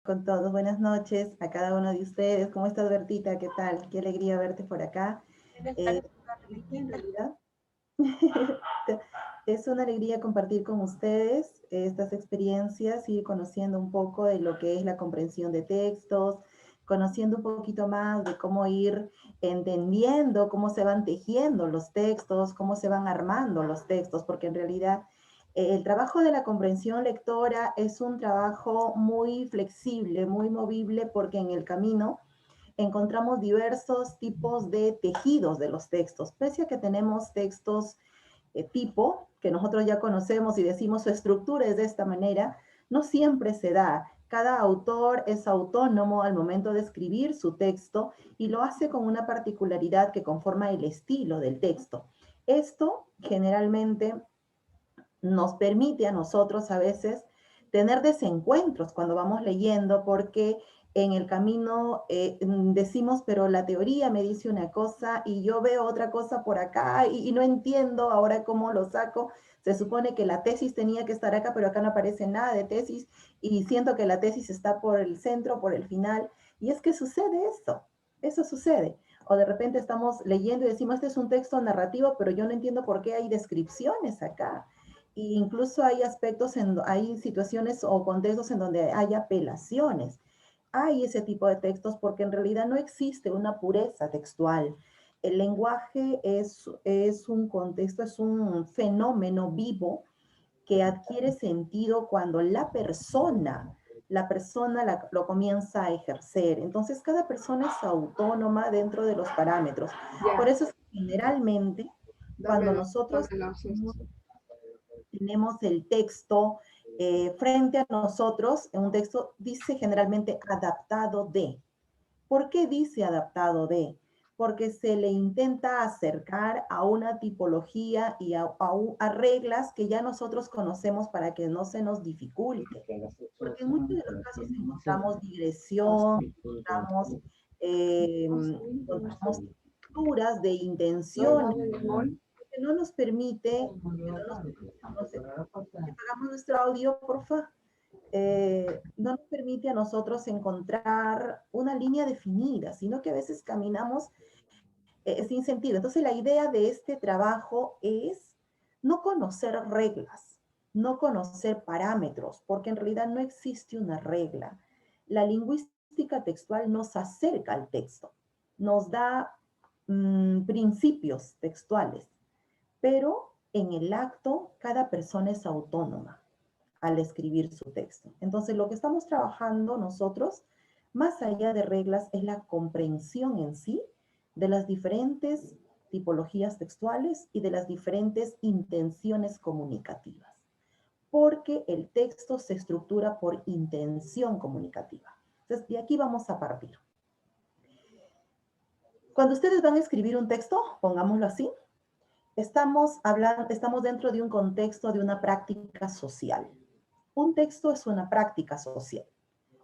con todos. Buenas noches a cada uno de ustedes. ¿Cómo estás, Bertita? ¿Qué tal? Qué alegría verte por acá. Buenas Eh, tardes, en Carolina. realidad, es una alegría compartir con ustedes estas experiencias y ir conociendo un poco de lo que es la comprensión de textos, conociendo un poquito más de cómo ir entendiendo cómo se van tejiendo los textos, cómo se van armando los textos, porque en realidad el trabajo de la comprensión lectora es un trabajo muy flexible, muy movible, porque en el camino encontramos diversos tipos de tejidos de los textos. Pese a que tenemos textos tipo, que nosotros ya conocemos y decimos su estructura es de esta manera, no siempre se da. Cada autor es autónomo al momento de escribir su texto y lo hace con una particularidad que conforma el estilo del texto. Esto generalmente nos permite a nosotros a veces tener desencuentros cuando vamos leyendo, porque en el camino decimos, pero la teoría me dice una cosa y yo veo otra cosa por acá y no entiendo ahora cómo lo saco. Se supone que la tesis tenía que estar acá, pero acá no aparece nada de tesis y siento que la tesis está por el centro, por el final. Y es que sucede eso sucede. O de repente estamos leyendo y decimos, este es un texto narrativo, pero yo no entiendo por qué hay descripciones acá. Y incluso hay aspectos, hay situaciones o contextos en donde hay apelaciones. Hay ese tipo de textos porque en realidad no existe una pureza textual. El lenguaje es un contexto, es un fenómeno vivo que adquiere sentido cuando lo comienza a ejercer. Entonces, cada persona es autónoma dentro de los parámetros. Por Ya, eso es que generalmente, cuando dámelo, nosotros dámelo, sí. tenemos el texto frente a nosotros, en un texto dice generalmente adaptado de. ¿Por qué dice adaptado de? Porque se le intenta acercar a una tipología y a reglas que ya nosotros conocemos para que no se nos dificulte. Porque en muchos de los casos encontramos digresión, encontramos estructuras de intenciones que no nos permite, que no nos, no sé, que pagamos nuestro audio, porfa, no nos permite a nosotros encontrar una línea definida, sino que a veces caminamos sin sentido. Entonces la idea de este trabajo es no conocer reglas, no conocer parámetros, porque en realidad no existe una regla. La lingüística textual nos acerca al texto, nos da principios textuales, pero en el acto cada persona es autónoma al escribir su texto. Entonces, lo que estamos trabajando nosotros, más allá de reglas, es la comprensión en sí de las diferentes tipologías textuales y de las diferentes intenciones comunicativas, porque el texto se estructura por intención comunicativa. Entonces, de aquí vamos a partir. Cuando ustedes van a escribir un texto, pongámoslo así, estamos dentro de un contexto de una práctica social. Un texto es una práctica social.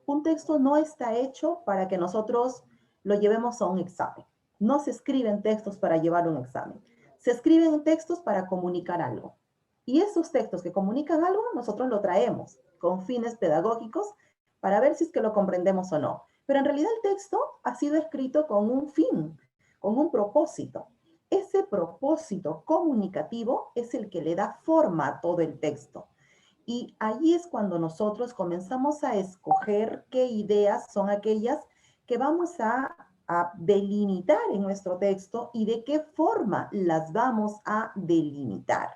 Un texto no está hecho para que nosotros lo llevemos a un examen. No se escriben textos para llevar un examen. Se escriben textos para comunicar algo. Y esos textos que comunican algo, nosotros lo traemos con fines pedagógicos para ver si es que lo comprendemos o no. Pero en realidad el texto ha sido escrito con un fin, con un propósito. Ese propósito comunicativo es el que le da forma a todo el texto. Y allí es cuando nosotros comenzamos a escoger qué ideas son aquellas que vamos a delimitar en nuestro texto y de qué forma las vamos a delimitar.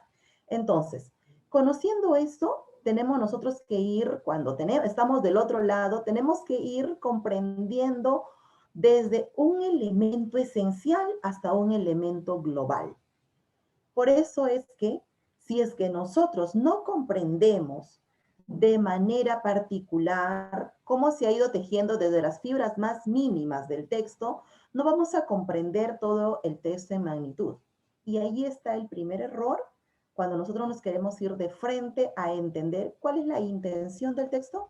Entonces, conociendo esto, tenemos nosotros que ir, cuando estamos del otro lado, tenemos que ir comprendiendo desde un elemento esencial hasta un elemento global. Por eso es que si es que nosotros no comprendemos de manera particular cómo se ha ido tejiendo desde las fibras más mínimas del texto, no vamos a comprender todo el texto en magnitud. Y ahí está el primer error cuando nosotros nos queremos ir de frente a entender cuál es la intención del texto,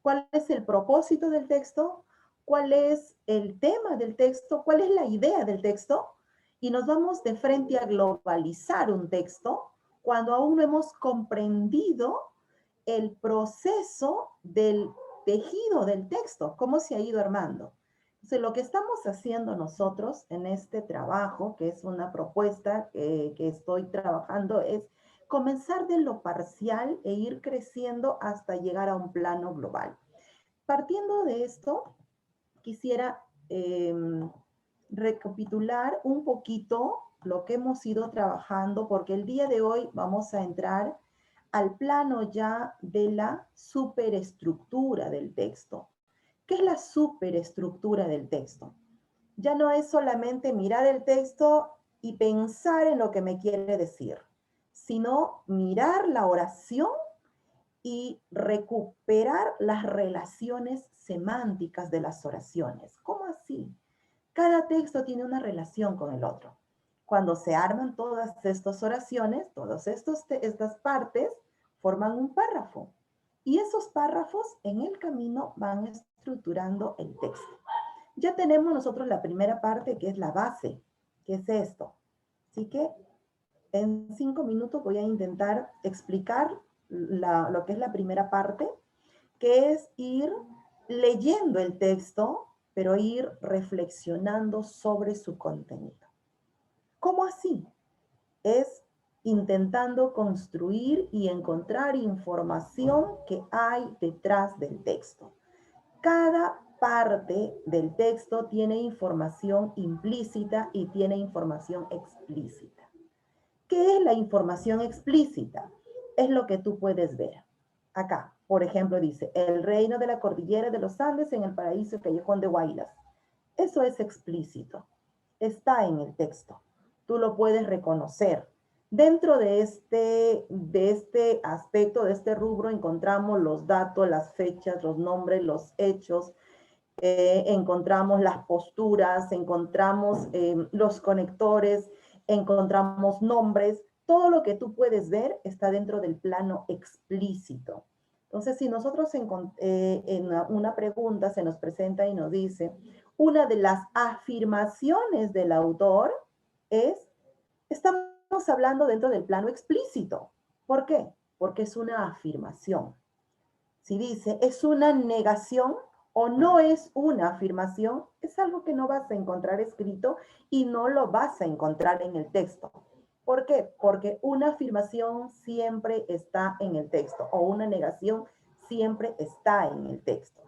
cuál es el propósito del texto, cuál es el tema del texto, cuál es la idea del texto, y nos vamos de frente a globalizar un texto cuando aún no hemos comprendido el proceso del tejido del texto, cómo se ha ido armando. Entonces, lo que estamos haciendo nosotros en este trabajo, que es una propuesta que estoy trabajando, es comenzar de lo parcial e ir creciendo hasta llegar a un plano global. Partiendo de esto, quisiera recapitular un poquito lo que hemos ido trabajando, porque el día de hoy vamos a entrar al plano ya de la superestructura del texto. ¿Qué es la superestructura del texto? Ya no es solamente mirar el texto y pensar en lo que me quiere decir, sino mirar la oración y recuperar las relaciones semánticas de las oraciones. ¿Cómo así? Cada texto tiene una relación con el otro. Cuando se arman todas estas oraciones, todas estas partes forman un párrafo. Y esos párrafos en el camino van estructurando el texto. Ya tenemos nosotros la primera parte que es la base, que es esto. Así que en 5 minutos voy a intentar explicar lo que es la primera parte, que es ir leyendo el texto, pero ir reflexionando sobre su contenido. ¿Cómo así? Es intentando construir y encontrar información que hay detrás del texto. Cada parte del texto tiene información implícita y tiene información explícita. ¿Qué es la información explícita? Es lo que tú puedes ver. Acá, por ejemplo, dice, el reino de la cordillera de los Andes en el paraíso Callejón de Huaylas. Eso es explícito. Está en el texto. Tú lo puedes reconocer. Dentro de este aspecto, de este rubro, encontramos los datos, las fechas, los nombres, los hechos, encontramos las posturas, encontramos los conectores, encontramos nombres. Todo lo que tú puedes ver está dentro del plano explícito. Entonces, si nosotros en una pregunta se nos presenta y nos dice, una de las afirmaciones del autor es, estamos hablando dentro del plano explícito. ¿Por qué? Porque es una afirmación. Si dice, es una negación o no es una afirmación, es algo que no vas a encontrar escrito y no lo vas a encontrar en el texto. ¿Por qué? Porque una afirmación siempre está en el texto o una negación siempre está en el texto.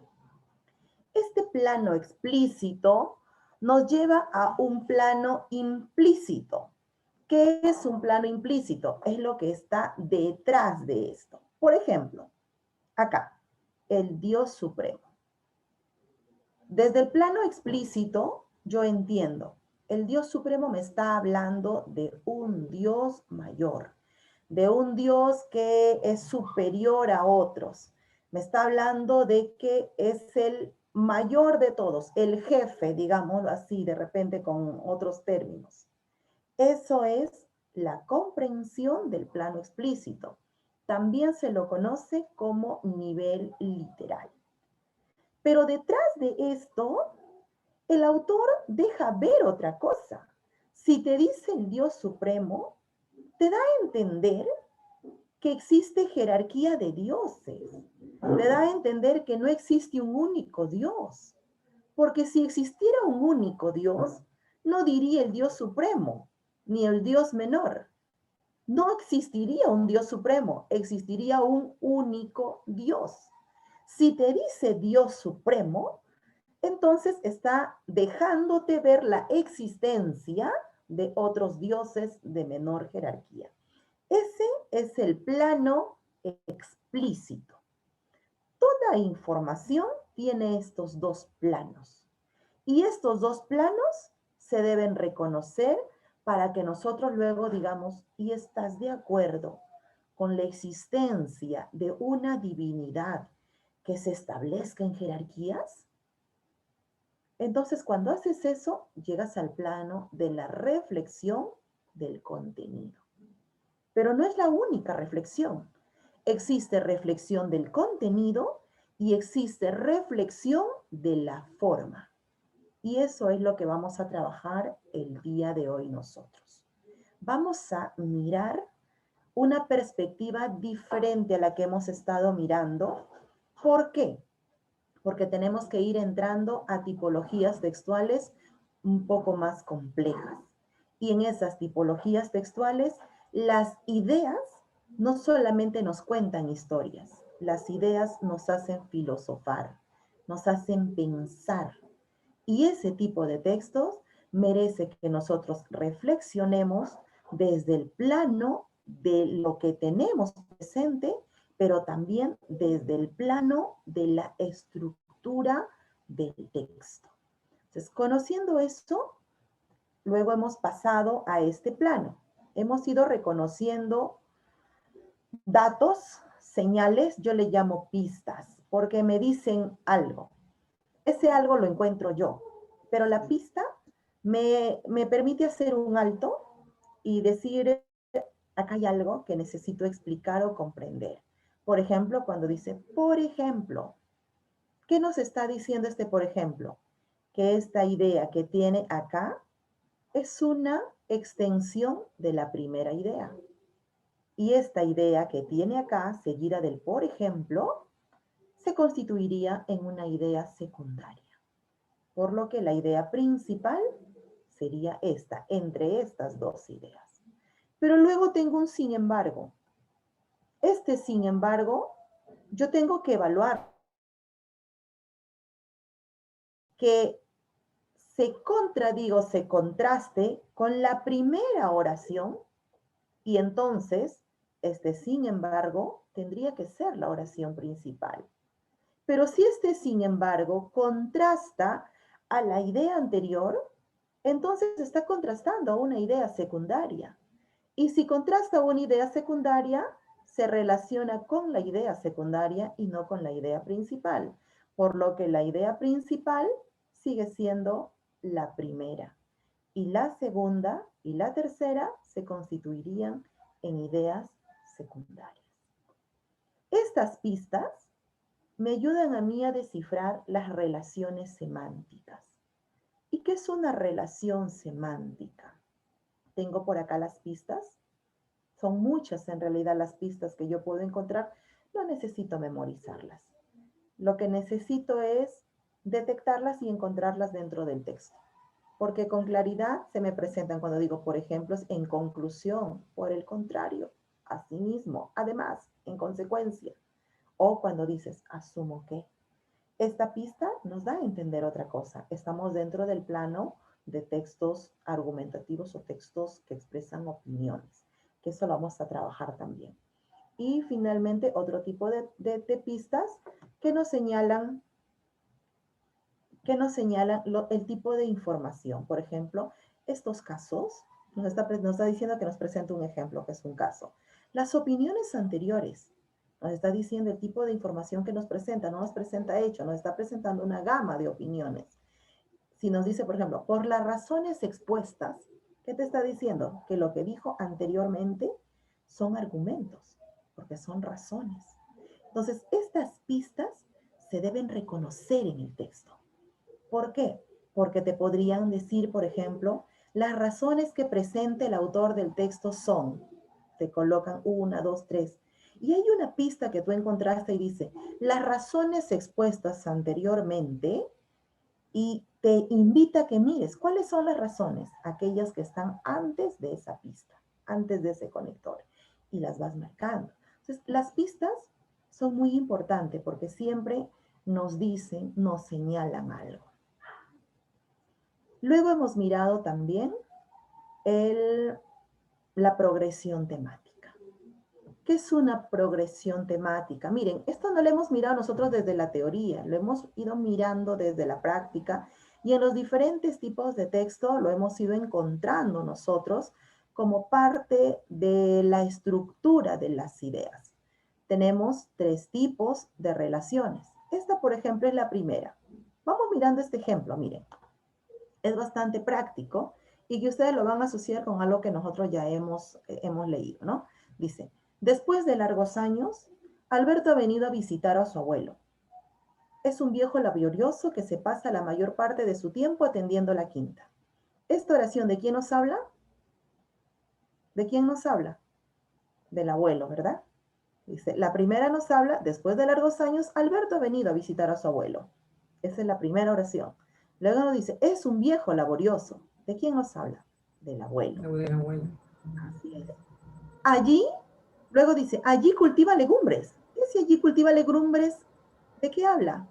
Este plano explícito nos lleva a un plano implícito. ¿Qué es un plano implícito? Es lo que está detrás de esto. Por ejemplo, acá, el Dios Supremo. Desde el plano explícito, yo entiendo, el Dios Supremo me está hablando de un Dios mayor, de un Dios que es superior a otros. Me está hablando de que es el mayor de todos, el jefe, digámoslo así, de repente con otros términos. Eso es la comprensión del plano explícito. También se lo conoce como nivel literal. Pero detrás de esto, el autor deja ver otra cosa. Si te dice el Dios Supremo, te da a entender que existe jerarquía de dioses. Te da a entender que no existe un único Dios. Porque si existiera un único Dios, no diría el Dios Supremo, ni el Dios menor. No existiría un Dios Supremo, existiría un único Dios. Si te dice Dios Supremo, entonces está dejándote ver la existencia de otros dioses de menor jerarquía. Ese es el plano explícito. Toda información tiene estos dos planos. Y estos dos planos se deben reconocer para que nosotros luego digamos, ¿y estás de acuerdo con la existencia de una divinidad que se establezca en jerarquías? Entonces, cuando haces eso, llegas al plano de la reflexión del contenido. Pero no es la única reflexión. Existe reflexión del contenido y existe reflexión de la forma. Y eso es lo que vamos a trabajar el día de hoy nosotros. Vamos a mirar una perspectiva diferente a la que hemos estado mirando. ¿Por qué? porque tenemos que ir entrando a tipologías textuales un poco más complejas. Y en esas tipologías textuales, las ideas no solamente nos cuentan historias, las ideas nos hacen filosofar, nos hacen pensar. Y ese tipo de textos merece que nosotros reflexionemos desde el plano de lo que tenemos presente, pero también desde el plano de la estructura del texto. Entonces, conociendo esto, luego hemos pasado a este plano. Hemos ido reconociendo datos, señales, yo le llamo pistas, porque me dicen algo. Ese algo lo encuentro yo, pero la pista me permite hacer un alto y decir, acá hay algo que necesito explicar o comprender. Por ejemplo, cuando dice, por ejemplo, ¿qué nos está diciendo este por ejemplo? Que esta idea que tiene acá es una extensión de la primera idea. Y esta idea que tiene acá, seguida del por ejemplo, se constituiría en una idea secundaria. Por lo que la idea principal sería esta, entre estas dos ideas. Pero luego tengo un sin embargo. Este sin embargo, yo tengo que evaluar que se contraste con la primera oración y entonces este sin embargo tendría que ser la oración principal. Pero si este sin embargo contrasta a la idea anterior, entonces está contrastando a una idea secundaria. Y si contrasta una idea secundaria, se relaciona con la idea secundaria y no con la idea principal, por lo que la idea principal sigue siendo la primera. Y la segunda y la tercera se constituirían en ideas secundarias. Estas pistas me ayudan a mí a descifrar las relaciones semánticas. ¿Y qué es una relación semántica? Tengo por acá las pistas. Son muchas en realidad las pistas que yo puedo encontrar. No necesito memorizarlas. Lo que necesito es detectarlas y encontrarlas dentro del texto. Porque con claridad se me presentan cuando digo, por ejemplo, en conclusión, por el contrario, asimismo, además, en consecuencia. O cuando dices, asumo que. Esta pista nos da a entender otra cosa. Estamos dentro del plano de textos argumentativos o textos que expresan opiniones, que eso lo vamos a trabajar también. Y finalmente, otro tipo de pistas que nos señalan, el tipo de información. Por ejemplo, estos casos, nos está diciendo que nos presenta un ejemplo, que es un caso. Las opiniones anteriores, nos está diciendo el tipo de información que nos presenta, no nos presenta hecho, nos está presentando una gama de opiniones. Si nos dice, por ejemplo, por las razones expuestas, ¿qué te está diciendo? Que lo que dijo anteriormente son argumentos, porque son razones. Entonces, estas pistas se deben reconocer en el texto. ¿Por qué? Porque te podrían decir, por ejemplo, las razones que presenta el autor del texto son, te colocan 1, 2, 3. Y hay una pista que tú encontraste y dice, las razones expuestas anteriormente, y te invita a que mires cuáles son las razones, aquellas que están antes de esa pista, antes de ese conector, y las vas marcando. Entonces, las pistas son muy importantes porque siempre nos dicen, nos señalan algo. Luego hemos mirado también la progresión temática. ¿Qué es una progresión temática? Miren, esto no lo hemos mirado nosotros desde la teoría, lo hemos ido mirando desde la práctica y en los diferentes tipos de texto lo hemos ido encontrando nosotros como parte de la estructura de las ideas. Tenemos 3 tipos de relaciones. Esta, por ejemplo, es la primera. Vamos mirando este ejemplo, miren. Es bastante práctico y que ustedes lo van a asociar con algo que nosotros ya hemos leído, ¿no? Dice, después de largos años, Alberto ha venido a visitar a su abuelo. Es un viejo laborioso que se pasa la mayor parte de su tiempo atendiendo la quinta. Esta oración, ¿de quién nos habla? ¿De quién nos habla? Del abuelo, ¿verdad? Dice, la primera nos habla, después de largos años, Alberto ha venido a visitar a su abuelo. Esa es la primera oración. Luego nos dice, es un viejo laborioso. ¿De quién nos habla? Del abuelo. Del abuelo. Así es. Allí, luego dice, allí cultiva legumbres. Ese allí cultiva legumbres, ¿de qué habla?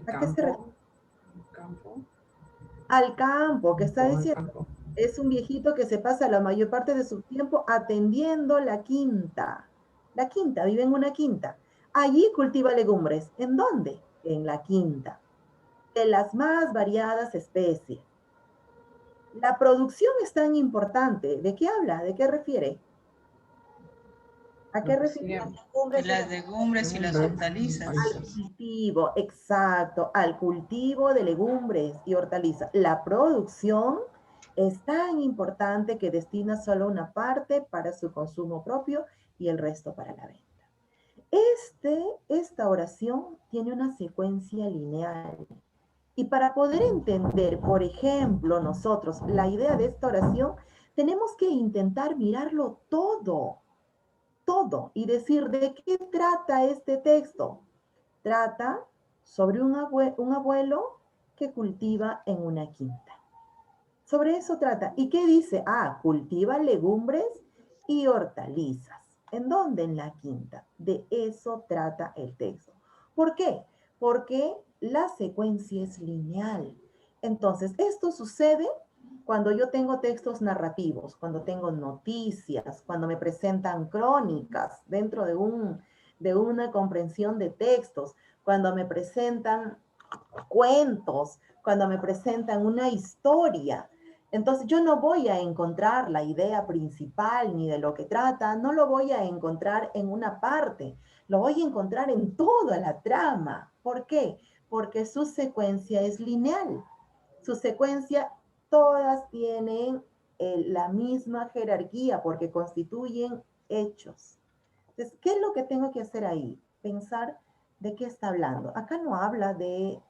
El ¿A qué se refiere? campo. El campo. Al campo, que está Al diciendo. campo. Es un viejito que se pasa la mayor parte de su tiempo atendiendo la quinta. La quinta, vive en una quinta. Allí cultiva legumbres. ¿En dónde? En la quinta. De las más variadas especies. La producción es tan importante. ¿De qué habla? ¿De qué refiere? ¿A qué refiere las De legumbres y las las legumbres y las hortalizas. al cultivo? Exacto, al cultivo de legumbres y hortalizas. La producción es tan importante que destina solo una parte para su consumo propio y el resto para la venta. Esta oración tiene una secuencia lineal. Y para poder entender, por ejemplo, nosotros la idea de esta oración, tenemos que intentar mirarlo todo, y decir de qué trata este texto. Trata sobre un abuelo que cultiva en una quinta. Sobre eso trata. ¿Y qué dice? Ah, cultiva legumbres y hortalizas. ¿En dónde? En la quinta. De eso trata el texto. ¿Por qué? Porque la secuencia es lineal. Entonces, esto sucede cuando yo tengo textos narrativos, cuando tengo noticias, cuando me presentan crónicas dentro de una comprensión de textos, cuando me presentan cuentos, cuando me presentan una historia. Entonces yo no voy a encontrar la idea principal ni de lo que trata, no lo voy a encontrar en una parte, lo voy a encontrar en toda la trama. ¿Por qué? Porque su secuencia es lineal. Su secuencia, todas tienen la misma jerarquía porque constituyen hechos. Entonces, ¿qué es lo que tengo que hacer ahí? Pensar de qué está hablando. Acá no habla de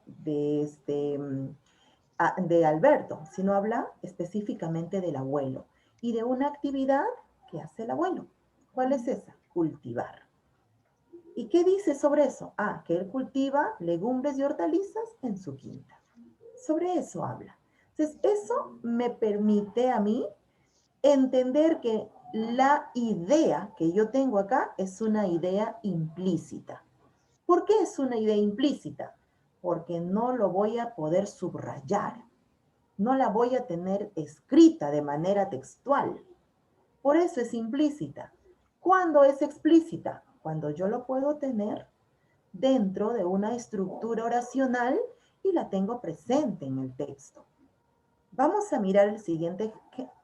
Alberto, sino habla específicamente del abuelo y de una actividad que hace el abuelo. ¿Cuál es esa? Cultivar. ¿Y qué dice sobre eso? Ah, que él cultiva legumbres y hortalizas en su quinta. Sobre eso habla. Entonces, eso me permite a mí entender que la idea que yo tengo acá es una idea implícita. ¿Por qué es una idea implícita? Porque no lo voy a poder subrayar, no la voy a tener escrita de manera textual. Por eso es implícita. ¿Cuándo es explícita? Cuando yo lo puedo tener dentro de una estructura oracional y la tengo presente en el texto. Vamos a mirar el siguiente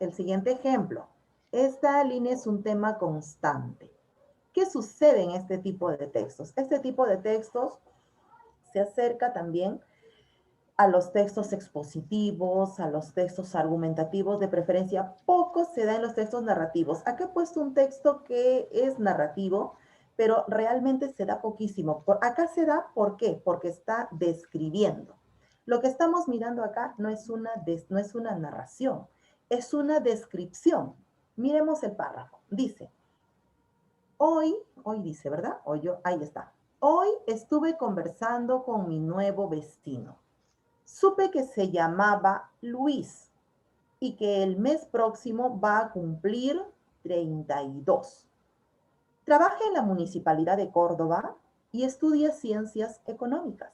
ejemplo. Esta línea es un tema constante. ¿Qué sucede en este tipo de textos? Este tipo de textos se acerca también a los textos expositivos, a los textos argumentativos, de preferencia poco se da en los textos narrativos. Acá he puesto un texto que es narrativo, pero realmente se da poquísimo. Acá se da, ¿por qué? Porque está describiendo. Lo que estamos mirando acá no es una narración, es una descripción. Miremos el párrafo. Dice, hoy dice, ¿verdad? Ahí está. Hoy estuve conversando con mi nuevo vecino. Supe que se llamaba Luis y que el mes próximo va a cumplir 32. Trabaja en la Municipalidad de Córdoba y estudia ciencias económicas.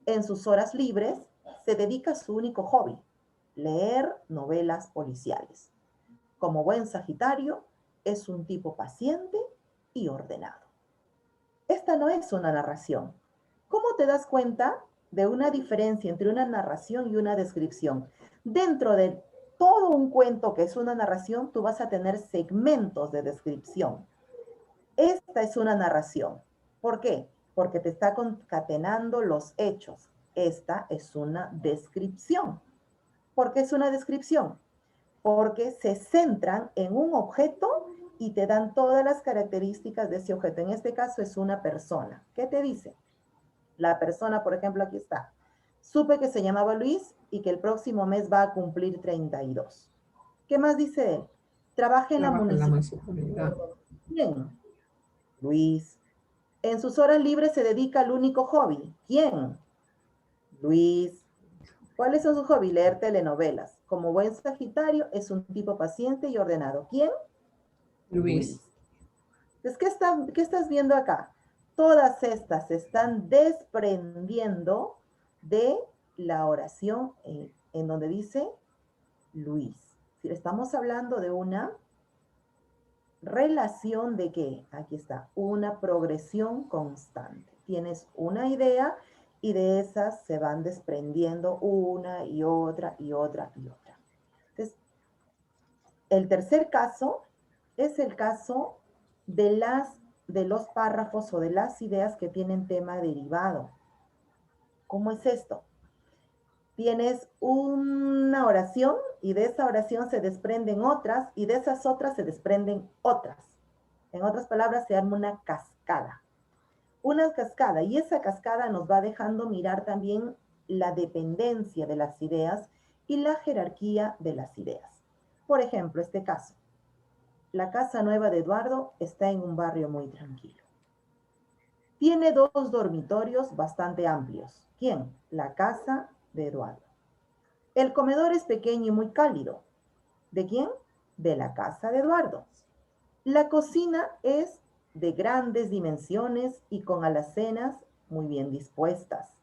En sus horas libres se dedica a su único hobby, leer novelas policiales. Como buen Sagitario, es un tipo paciente y ordenado. Esta no es una narración. ¿Cómo te das cuenta de una diferencia entre una narración y una descripción? Dentro de todo un cuento que es una narración, tú vas a tener segmentos de descripción. Esta es una narración. ¿Por qué? Porque te está concatenando los hechos. Esta es una descripción. ¿Por qué es una descripción? Porque se centran en un objeto y te dan todas las características de ese objeto. En este caso es una persona. ¿Qué te dice? La persona, por ejemplo, aquí está. Supe que se llamaba Luis y que el próximo mes va a cumplir 32. ¿Qué más dice él? Trabaja en la Trabaja en la municipalidad. municipalidad. Bien. Luis. En sus horas libres se dedica al único hobby. ¿Quién? Luis. ¿Cuáles son sus hobbies? Leer telenovelas. Como buen Sagitario, es un tipo paciente y ordenado. ¿Quién? Luis. Entonces, ¿qué estás viendo acá? Todas estas se están desprendiendo de la oración en donde dice Luis. Si estamos hablando de una relación de qué, aquí está, una progresión constante. Tienes una idea y de esas se van desprendiendo una y otra y otra y otra. Entonces, el tercer caso es el caso de los párrafos o de las ideas que tienen tema derivado. ¿Cómo es esto? Tienes una oración y de esa oración se desprenden otras y de esas otras se desprenden otras. En otras palabras, se arma una cascada. Una cascada, y esa cascada nos va dejando mirar también la dependencia de las ideas y la jerarquía de las ideas. Por ejemplo, este caso. La casa nueva de Eduardo está en un barrio muy tranquilo. Tiene 2 dormitorios bastante amplios. ¿Quién? La casa de Eduardo. El comedor es pequeño y muy cálido. ¿De quién? De la casa de Eduardo. La cocina es de grandes dimensiones y con alacenas muy bien dispuestas.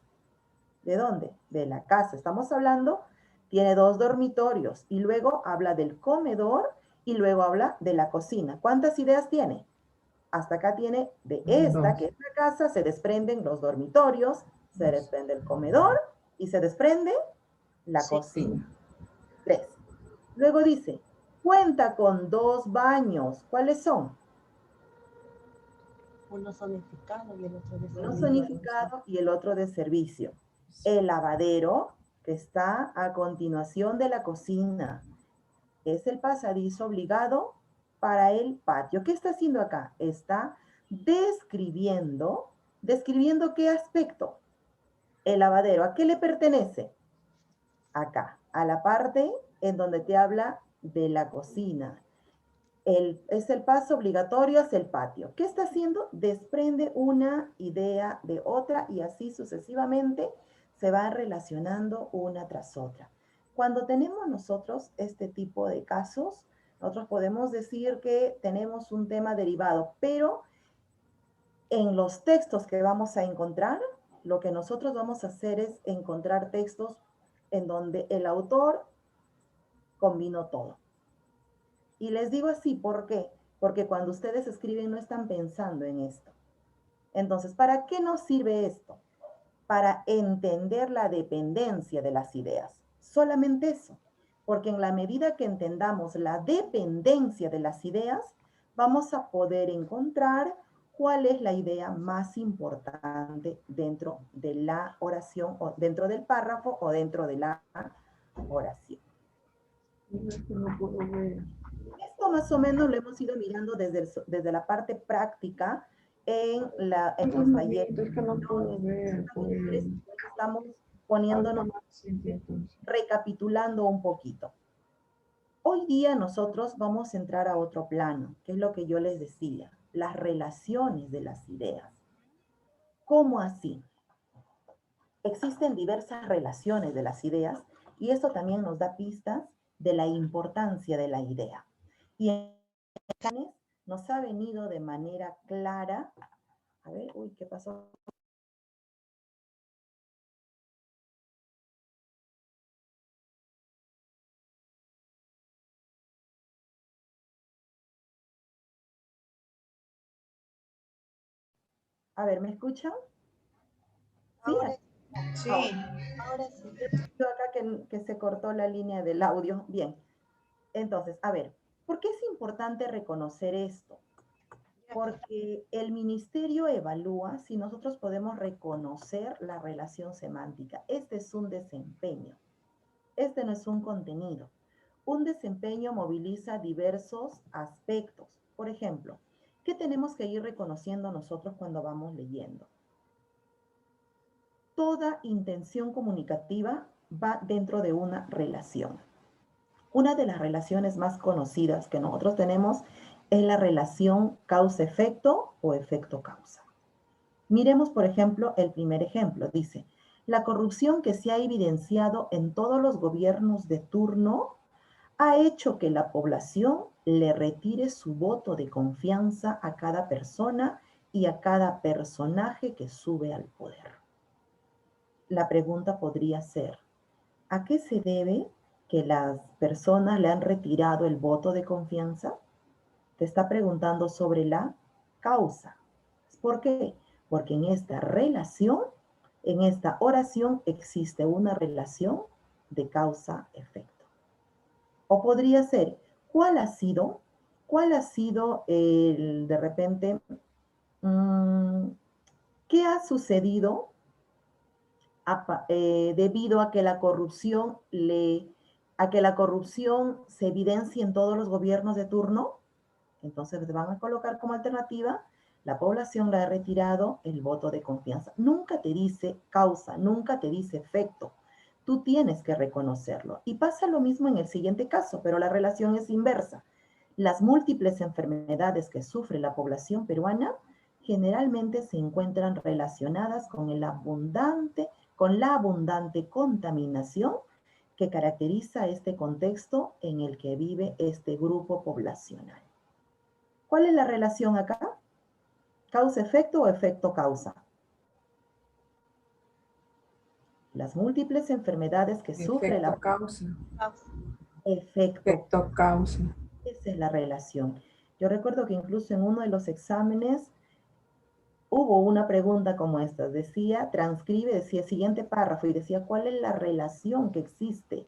¿De dónde? De la casa. Estamos hablando, tiene 2 dormitorios y luego habla del comedor y luego habla de la cocina. ¿Cuántas ideas tiene? Hasta acá tiene de esta, que es la casa, se desprenden los dormitorios, se desprende el comedor y se desprende la cocina. 3. Luego dice, cuenta con 2 baños. ¿Cuáles son? Uno zonificado y el otro de servicio. Uno zonificado y el otro de servicio. El lavadero, que está a continuación de la cocina, es el pasadizo obligado para el patio. ¿Qué está haciendo acá? Está describiendo qué aspecto. El lavadero, ¿a qué le pertenece? Acá, a la parte en donde te habla de la cocina. Es el paso obligatorio hacia el patio. ¿Qué está haciendo? Desprende una idea de otra y así sucesivamente se va relacionando una tras otra. Cuando tenemos nosotros este tipo de casos, nosotros podemos decir que tenemos un tema derivado, pero en los textos que vamos a encontrar, lo que nosotros vamos a hacer es encontrar textos en donde el autor combinó todo. Y les digo así, ¿por qué? Porque cuando ustedes escriben no están pensando en esto. Entonces, ¿para qué nos sirve esto? Para entender la dependencia de las ideas. Solamente eso. Porque en la medida que entendamos la dependencia de las ideas, vamos a poder encontrar cuál es la idea más importante dentro de la oración o dentro del párrafo o dentro de la oración. Esto más o menos lo hemos ido mirando desde la parte práctica en los talleres. Estamos poniéndonos, recapitulando un poquito. Hoy día nosotros vamos a entrar a otro plano, que es lo que yo les decía, las relaciones de las ideas. ¿Cómo así? Existen diversas relaciones de las ideas y eso también nos da pistas de la importancia de la idea. Y en nos ha venido de manera clara. A ver, uy, ¿qué pasó? A ver, ¿me escuchan? ¿Sí? Sí. Ahora sí. Acá que se cortó la línea del audio. Bien. Entonces, a ver, ¿por qué es importante reconocer esto? Porque el ministerio evalúa si nosotros podemos reconocer la relación semántica. Este es un desempeño. Este no es un contenido. Un desempeño moviliza diversos aspectos. Por ejemplo, ¿qué tenemos que ir reconociendo nosotros cuando vamos leyendo? Toda intención comunicativa va dentro de una relación. Una de las relaciones más conocidas que nosotros tenemos es la relación causa-efecto o efecto-causa. Miremos, por ejemplo, el primer ejemplo. Dice, la corrupción que se ha evidenciado en todos los gobiernos de turno ha hecho que la población le retire su voto de confianza a cada persona y a cada personaje que sube al poder. La pregunta podría ser, ¿a qué se debe que las personas le han retirado el voto de confianza? Te está preguntando sobre la causa. ¿Por qué? Porque en esta relación, en esta oración, existe una relación de causa-efecto. O podría ser, ¿cuál ha sido de repente, qué ha sucedido debido a que la corrupción se evidencia en todos los gobiernos de turno? Entonces te van a colocar como alternativa, la población le ha retirado el voto de confianza. Nunca te dice causa, nunca te dice efecto. Tú tienes que reconocerlo. Y pasa lo mismo en el siguiente caso, pero la relación es inversa. Las múltiples enfermedades que sufre la población peruana generalmente se encuentran relacionadas con la abundante contaminación que caracteriza este contexto en el que vive este grupo poblacional. ¿Cuál es la relación acá? ¿Causa-efecto o efecto-causa? Las múltiples enfermedades que sufre la Efecto-causa. efecto. Efecto-causa. Esa es la relación. Yo recuerdo que incluso en uno de los exámenes hubo una pregunta como esta. Decía, transcribe, decía siguiente párrafo y decía cuál es la relación que existe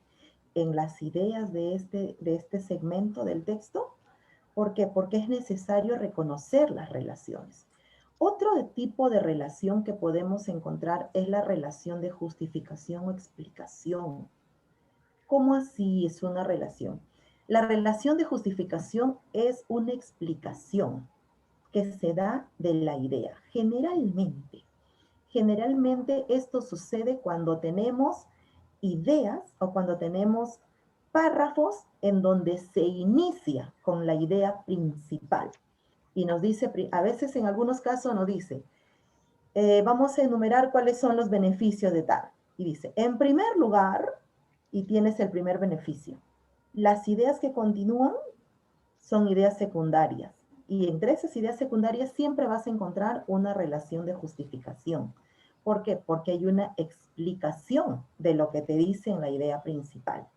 en las ideas de este segmento del texto. ¿Por qué? Porque es necesario reconocer las relaciones. Otro tipo de relación que podemos encontrar es la relación de justificación o explicación. ¿Cómo así es una relación? La relación de justificación es una explicación que se da de la idea. Generalmente esto sucede cuando tenemos ideas o cuando tenemos párrafos en donde se inicia con la idea principal. Y nos dice, a veces en algunos casos nos dice, vamos a enumerar cuáles son los beneficios de tal. Y dice, en primer lugar, y tienes el primer beneficio, las ideas que continúan son ideas secundarias. Y entre esas ideas secundarias siempre vas a encontrar una relación de justificación. ¿Por qué? Porque hay una explicación de lo que te dice en la idea principal.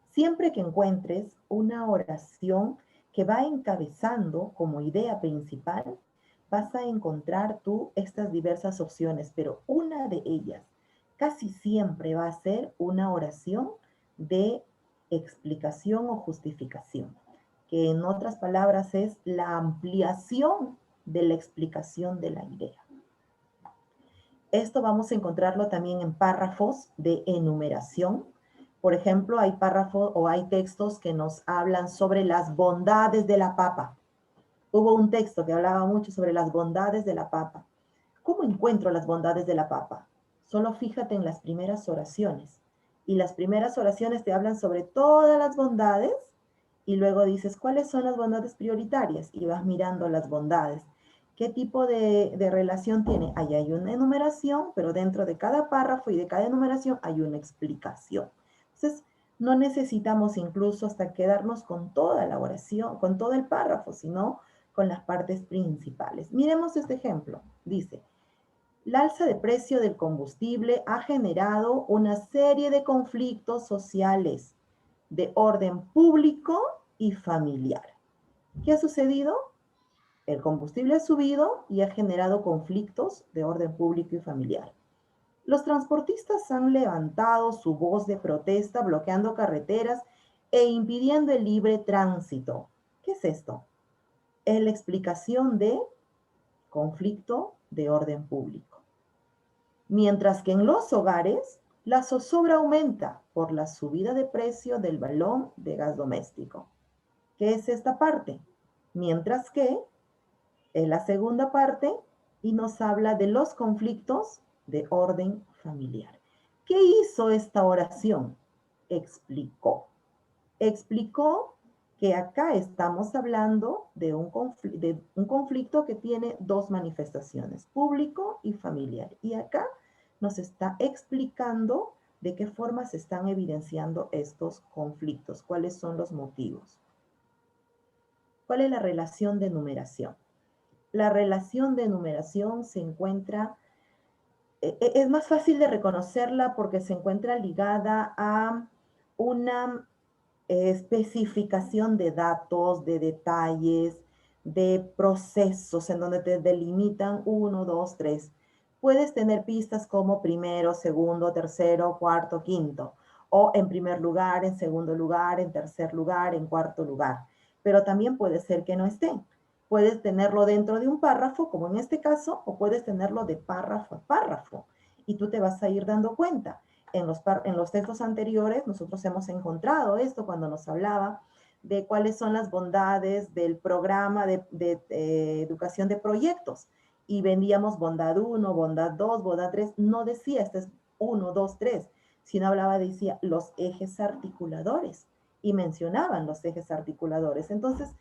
Siempre que encuentres una oración que va encabezando como idea principal, vas a encontrar tú estas diversas opciones, pero una de ellas casi siempre va a ser una oración de explicación o justificación, que en otras palabras es la ampliación de la explicación de la idea. Esto vamos a encontrarlo también en párrafos de enumeración. Por ejemplo, hay párrafos o hay textos que nos hablan sobre las bondades de la papa. Hubo un texto que hablaba mucho sobre las bondades de la papa. ¿Cómo encuentro las bondades de la papa? Solo fíjate en las primeras oraciones. Y las primeras oraciones te hablan sobre todas las bondades y luego dices, ¿cuáles son las bondades prioritarias? Y vas mirando las bondades. ¿Qué tipo de relación tiene? Ahí hay una enumeración, pero dentro de cada párrafo y de cada enumeración hay una explicación. Entonces, no necesitamos incluso hasta quedarnos con toda la oración, con todo el párrafo, sino con las partes principales. Miremos este ejemplo. Dice, la alza de precio del combustible ha generado una serie de conflictos sociales de orden público y familiar. ¿Qué ha sucedido? El combustible ha subido y ha generado conflictos de orden público y familiar. Los transportistas han levantado su voz de protesta bloqueando carreteras e impidiendo el libre tránsito. ¿Qué es esto? Es la explicación de conflicto de orden público. Mientras que en los hogares, la zozobra aumenta por la subida de precio del balón de gas doméstico. ¿Qué es esta parte? Mientras que es la segunda parte y nos habla de los conflictos de orden familiar. ¿Qué hizo esta oración? Explicó que acá estamos hablando de un conflicto que tiene dos manifestaciones, público y familiar. Y acá nos está explicando de qué forma se están evidenciando estos conflictos, cuáles son los motivos. ¿Cuál es la relación de numeración? La relación de numeración se encuentra, es más fácil de reconocerla porque se encuentra ligada a una especificación de datos, de detalles, de procesos en donde te delimitan 1, 2, 3. Puedes tener pistas como primero, segundo, tercero, cuarto, quinto, o en primer lugar, en segundo lugar, en tercer lugar, en cuarto lugar. Pero también puede ser que no estén. Puedes tenerlo dentro de un párrafo, como en este caso, o puedes tenerlo de párrafo a párrafo. Y tú te vas a ir dando cuenta. En los textos anteriores nosotros hemos encontrado esto cuando nos hablaba de cuáles son las bondades del programa de educación de proyectos. Y vendíamos bondad 1, bondad 2, bondad 3. No decía, este es 1, 2, 3, sino hablaba, decía, los ejes articuladores. Y mencionaban los ejes articuladores. Entonces,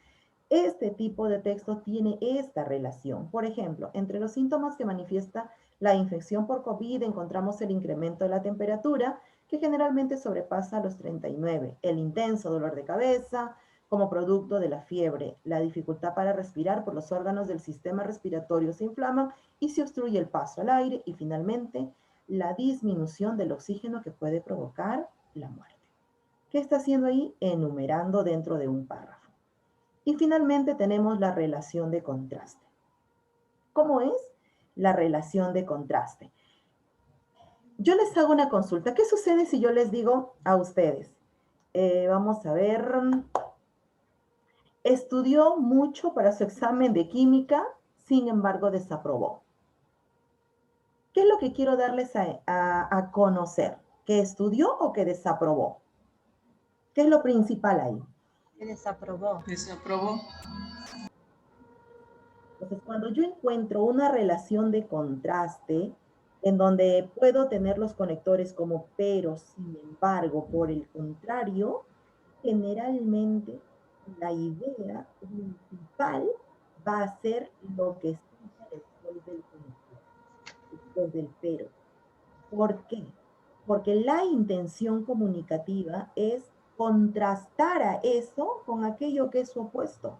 este tipo de texto tiene esta relación. Por ejemplo, entre los síntomas que manifiesta la infección por COVID encontramos el incremento de la temperatura, que generalmente sobrepasa los 39, el intenso dolor de cabeza como producto de la fiebre, la dificultad para respirar por los órganos del sistema respiratorio se inflaman y se obstruye el paso al aire y finalmente la disminución del oxígeno que puede provocar la muerte. ¿Qué está haciendo ahí? Enumerando dentro de un párrafo. Y finalmente tenemos la relación de contraste. ¿Cómo es la relación de contraste? Yo les hago una consulta. ¿Qué sucede si yo les digo a ustedes? Vamos a ver. Estudió mucho para su examen de química, sin embargo desaprobó. ¿Qué es lo que quiero darles a conocer? ¿Que estudió o que desaprobó? ¿Qué es lo principal ahí? Que desaprobó. Desaprobó. Entonces, cuando yo encuentro una relación de contraste, en donde puedo tener los conectores como pero, sin embargo, por el contrario, generalmente la idea principal va a ser lo que sigue después del conector, después del pero. ¿Por qué? Porque la intención comunicativa es contrastar a eso con aquello que es su opuesto.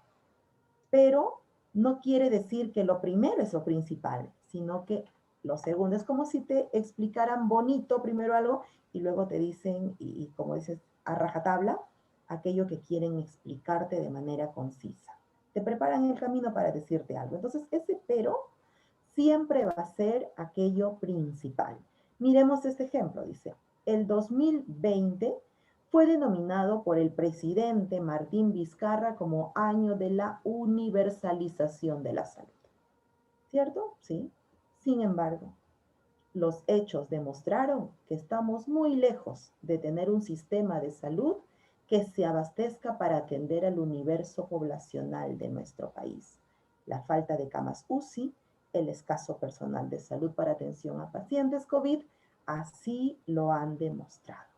Pero no quiere decir que lo primero es lo principal, sino que lo segundo es como si te explicaran bonito primero algo y luego te dicen, y como dices, a rajatabla, aquello que quieren explicarte de manera concisa. Te preparan el camino para decirte algo. Entonces, ese pero siempre va a ser aquello principal. Miremos este ejemplo, dice, el 2020 fue denominado por el presidente Martín Vizcarra como año de la universalización de la salud. ¿Cierto? Sí. Sin embargo, los hechos demostraron que estamos muy lejos de tener un sistema de salud que se abastezca para atender al universo poblacional de nuestro país. La falta de camas UCI, el escaso personal de salud para atención a pacientes COVID, así lo han demostrado.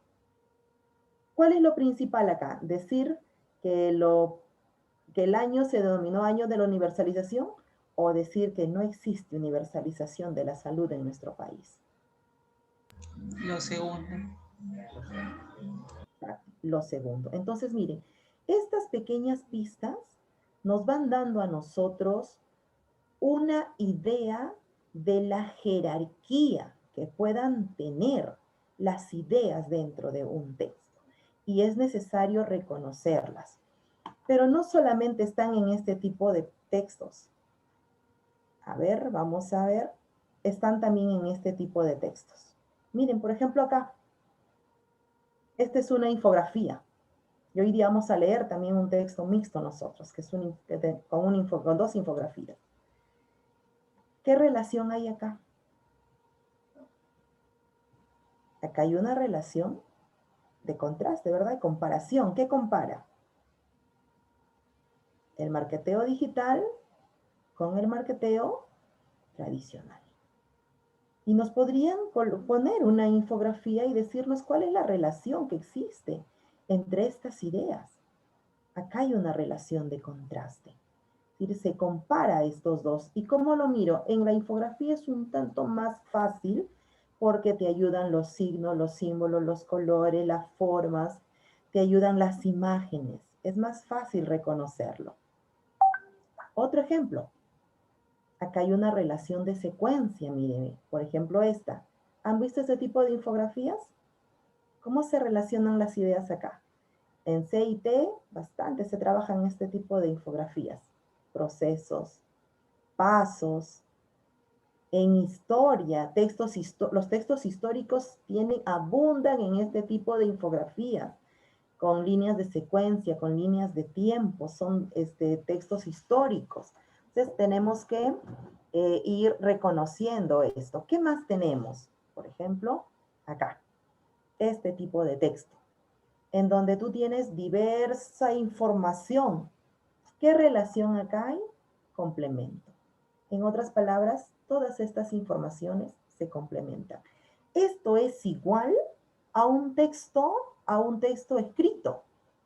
¿Cuál es lo principal acá? Decir que el año se denominó año de la universalización o decir que no existe universalización de la salud en nuestro país. Lo segundo. Lo segundo. Entonces, miren, estas pequeñas pistas nos van dando a nosotros una idea de la jerarquía que puedan tener las ideas dentro de un texto. Y es necesario reconocerlas. Pero no solamente están en este tipo de textos. A ver, vamos a ver. Están también en este tipo de textos. Miren, por ejemplo, acá. Esta es una infografía. Y hoy día vamos a leer también un texto mixto nosotros, que es con dos infografías. ¿Qué relación hay acá? Acá hay una relación de contraste, ¿verdad? De comparación. ¿Qué compara? El marketeo digital con el marketeo tradicional. Y nos podrían poner una infografía y decirnos cuál es la relación que existe entre estas ideas. Acá hay una relación de contraste. Es decir, se compara estos dos. ¿Y cómo lo miro? En la infografía es un tanto más fácil porque te ayudan los signos, los símbolos, los colores, las formas, te ayudan las imágenes. Es más fácil reconocerlo. Otro ejemplo. Acá hay una relación de secuencia, miren. Por ejemplo, esta. ¿Han visto este tipo de infografías? ¿Cómo se relacionan las ideas acá? En CIT, bastante se trabaja en este tipo de infografías. Procesos, pasos. En historia, los textos históricos abundan en este tipo de infografías, con líneas de secuencia, con líneas de tiempo, son textos históricos. Entonces tenemos que ir reconociendo esto. ¿Qué más tenemos? Por ejemplo, acá, este tipo de texto, en donde tú tienes diversa información. ¿Qué relación acá hay? Complemento. En otras palabras, todas estas informaciones se complementan. Esto es igual a un texto escrito.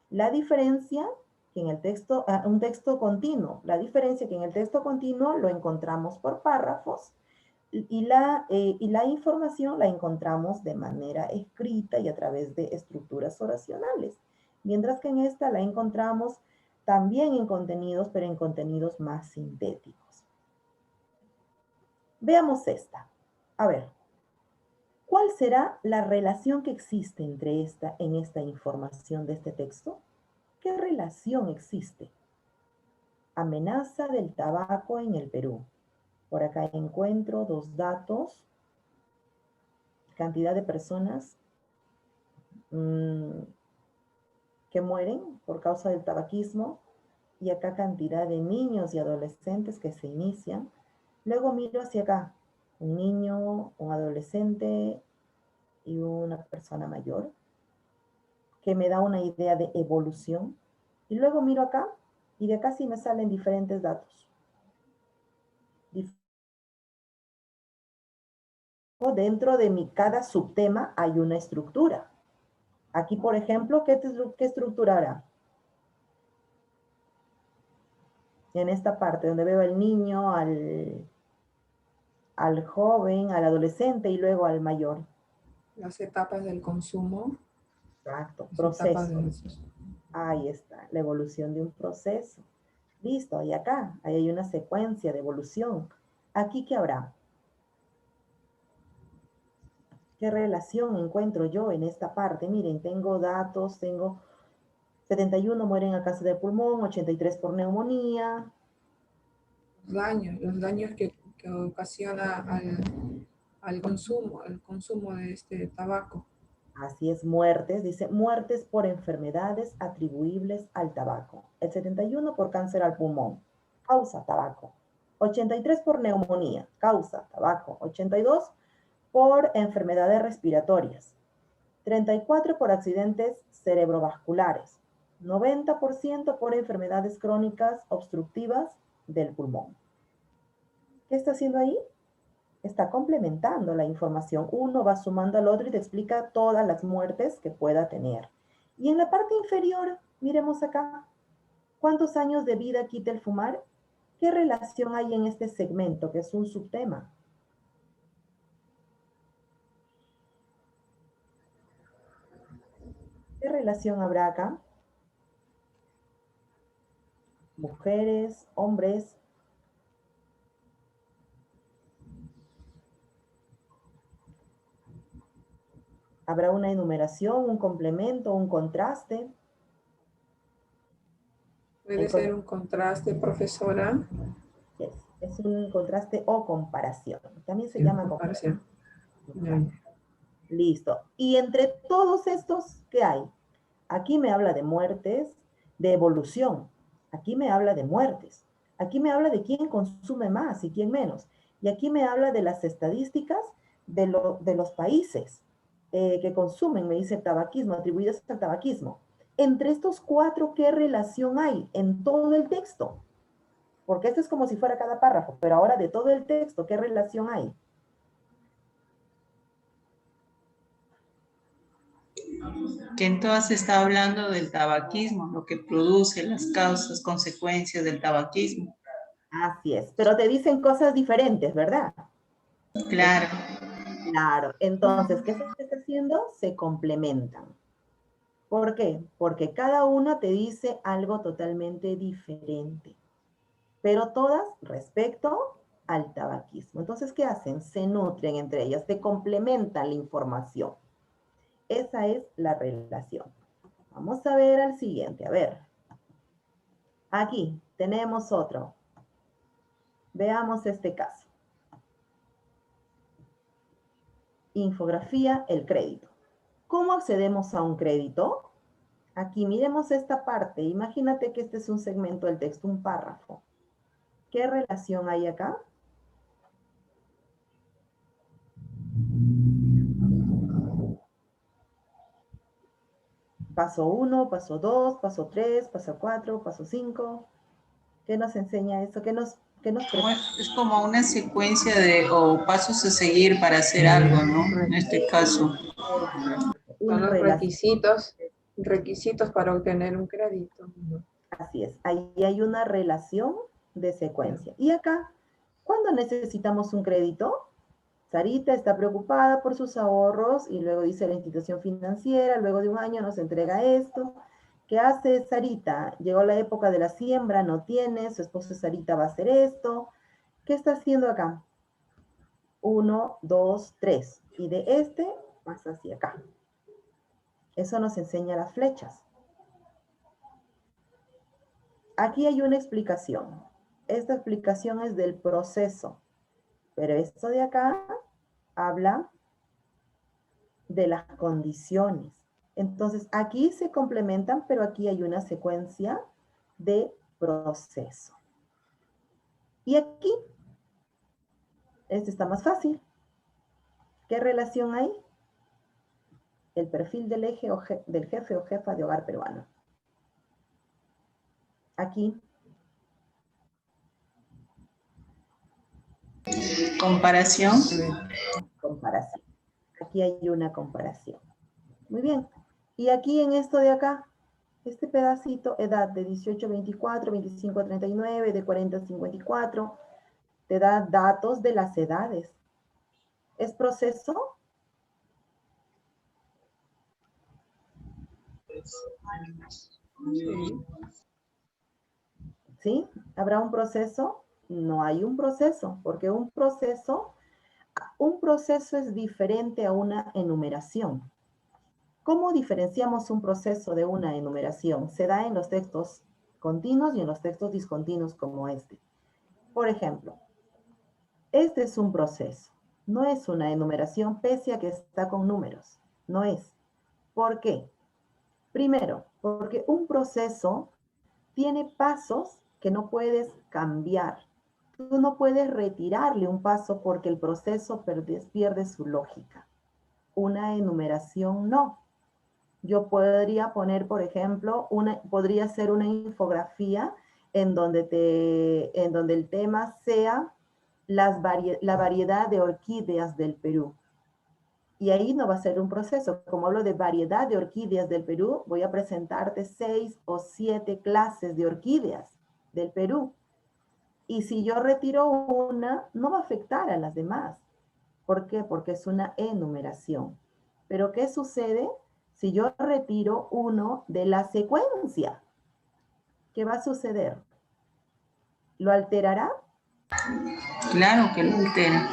La diferencia que en el texto, un texto continuo, la diferencia que en el texto continuo lo encontramos por párrafos y la información la encontramos de manera escrita y a través de estructuras oracionales. Mientras que en esta la encontramos también en contenidos, pero en contenidos más sintéticos. Veamos esta. A ver, ¿cuál será la relación que existe en esta información de este texto? ¿Qué relación existe? Amenaza del tabaco en el Perú. Por acá encuentro dos datos. Cantidad de personas que mueren por causa del tabaquismo. Y acá cantidad de niños y adolescentes que se inician. Luego miro hacia acá. Un niño, un adolescente y una persona mayor, que me da una idea de evolución. Y luego miro acá, y de acá sí me salen diferentes datos. Dentro de cada subtema hay una estructura. Aquí, por ejemplo, ¿qué estructura habrá? En esta parte, donde veo al niño, al joven, al adolescente y luego al mayor. Las etapas del consumo. Exacto, Las etapas procesos. Ahí está, la evolución de un proceso. Listo, y acá, ahí hay una secuencia de evolución. ¿Aquí qué habrá? ¿Qué relación encuentro yo en esta parte? Miren, tengo datos, tengo 71 mueren a causa del pulmón, 83 por neumonía. los daños que ocasiona al consumo de este tabaco. Así es, muertes, dice, muertes por enfermedades atribuibles al tabaco. El 71 por cáncer al pulmón, causa tabaco. 83 por neumonía, causa tabaco. 82 por enfermedades respiratorias. 34 por accidentes cerebrovasculares. 90% por enfermedades crónicas obstructivas del pulmón. ¿Qué está haciendo ahí? Está complementando la información. Uno va sumando al otro y te explica todas las muertes que pueda tener. Y en la parte inferior, miremos acá, ¿cuántos años de vida quita el fumar? ¿Qué relación hay en este segmento, que es un subtema? ¿Qué relación habrá acá? Mujeres, hombres. ¿Habrá una enumeración, un complemento, un contraste? Puede ser un contraste, profesora. Yes. Es un contraste o comparación. También se Sí, llama comparación. comparación. Listo. Y entre todos estos, ¿qué hay? Aquí me habla de muertes, de evolución. Aquí me habla de muertes. Aquí me habla de quién consume más y quién menos. Y aquí me habla de las estadísticas de los países que consumen, me dice el tabaquismo, atribuidas al tabaquismo. Entre estos cuatro, ¿qué relación hay en todo el texto? Porque esto es como si fuera cada párrafo, pero ahora de todo el texto, ¿qué relación hay? Que entonces está hablando del tabaquismo, lo que produce, las causas, consecuencias del tabaquismo. Así es, pero te dicen cosas diferentes, ¿verdad? Claro. Claro, entonces, ¿qué se está haciendo? Se complementan. ¿Por qué? Porque cada una te dice algo totalmente diferente, pero todas respecto al tabaquismo. Entonces, ¿qué hacen? Se nutren entre ellas, se complementan la información. Esa es la relación. Vamos a ver al siguiente, a ver. Aquí tenemos otro. Veamos este caso. Infografía, el crédito. ¿Cómo accedemos a un crédito? Aquí miremos esta parte. Imagínate que este es un segmento del texto, un párrafo. ¿Qué relación hay acá? Paso 1, paso 2, paso 3, paso 4, paso 5. ¿Qué nos enseña esto? ¿Qué nos Es como una secuencia de o pasos a seguir para hacer algo, ¿no? En este caso. Son los requisitos para obtener un crédito. Así es, ahí hay una relación de secuencia. Y acá, ¿cuándo necesitamos un crédito? Sarita está preocupada por sus ahorros y luego dice la institución financiera, luego de un año nos entrega esto. ¿Qué hace Sarita? Llegó la época de la siembra, no tiene, su esposo Sarita va a hacer esto. ¿Qué está haciendo acá? 1, 2, 3. Y de este pasa hacia acá. Eso nos enseña las flechas. Aquí hay una explicación. Esta explicación es del proceso. Pero esto de acá habla de las condiciones. Entonces, aquí se complementan, pero aquí hay una secuencia de proceso. Y aquí, este está más fácil. ¿Qué relación hay? El perfil del jefe o jefa de hogar peruano. Aquí. Comparación. Comparación. Aquí hay una comparación. Muy bien. Y aquí en esto de acá, este pedacito, edad de 18 a 24, 25 a 39, de 40 a 54, te da datos de las edades. ¿Es proceso? ¿Sí? ¿Habrá un proceso? No hay un proceso, porque un proceso es diferente a una enumeración. ¿Cómo diferenciamos un proceso de una enumeración? Se da en los textos continuos y en los textos discontinuos como este. Por ejemplo, este es un proceso, no es una enumeración pese a que está con números, no es. ¿Por qué? Primero, porque un proceso tiene pasos que no puedes cambiar. Tú no puedes retirarle un paso porque el proceso pierde su lógica. Una enumeración no. Yo podría poner, por ejemplo, podría ser una infografía en donde el tema sea la variedad de orquídeas del Perú. Y ahí no va a ser un proceso. Como hablo de variedad de orquídeas del Perú, voy a presentarte 6 o 7 clases de orquídeas del Perú. Y si yo retiro una, no va a afectar a las demás. ¿Por qué? Porque es una enumeración. Pero ¿qué sucede si yo retiro uno de la secuencia? ¿Qué va a suceder? ¿Lo alterará? Claro que lo altera.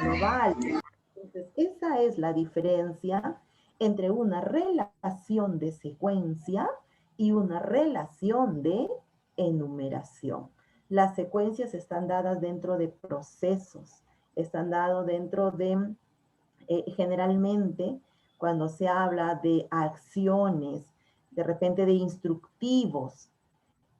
No vale. Entonces, esa es la diferencia entre una relación de secuencia y una relación de enumeración. Las secuencias están dadas dentro de procesos, están dados dentro de, generalmente, cuando se habla de acciones, de repente de instructivos,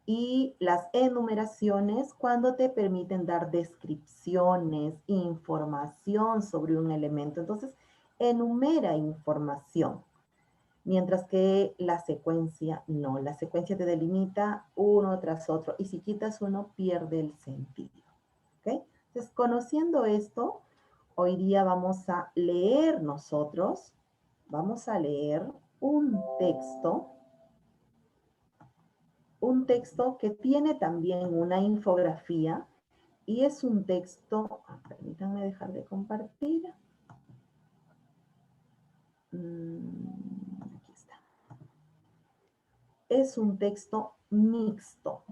y las enumeraciones cuando te permiten dar descripciones, información sobre un elemento. Entonces, enumera información, mientras que la secuencia no. La secuencia te delimita uno tras otro y si quitas uno, pierde el sentido. ¿Okay? Entonces, conociendo esto, Hoy día vamos a leer nosotros, vamos a leer un texto que tiene también una infografía y es un texto, permítanme dejar de compartir. Aquí está. Es un texto mixto.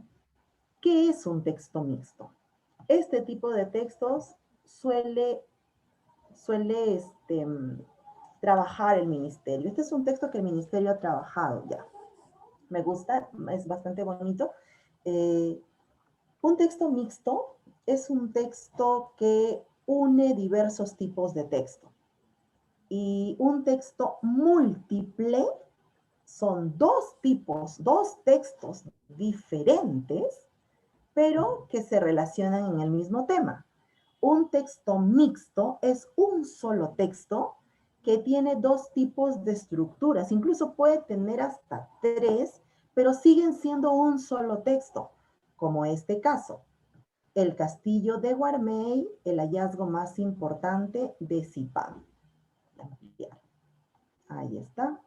¿Qué es un texto mixto? Este tipo de textos suele trabajar el ministerio. Este es un texto que el ministerio ha trabajado ya. Me gusta, es bastante bonito. Un texto mixto es un texto que une diversos tipos de texto. Y un texto múltiple son dos textos diferentes, pero que se relacionan en el mismo tema. Un texto mixto es un solo texto que tiene dos tipos de estructuras. Incluso puede tener hasta tres, pero siguen siendo un solo texto, como este caso. El castillo de Guarmey, el hallazgo más importante de Zipán. Ahí está.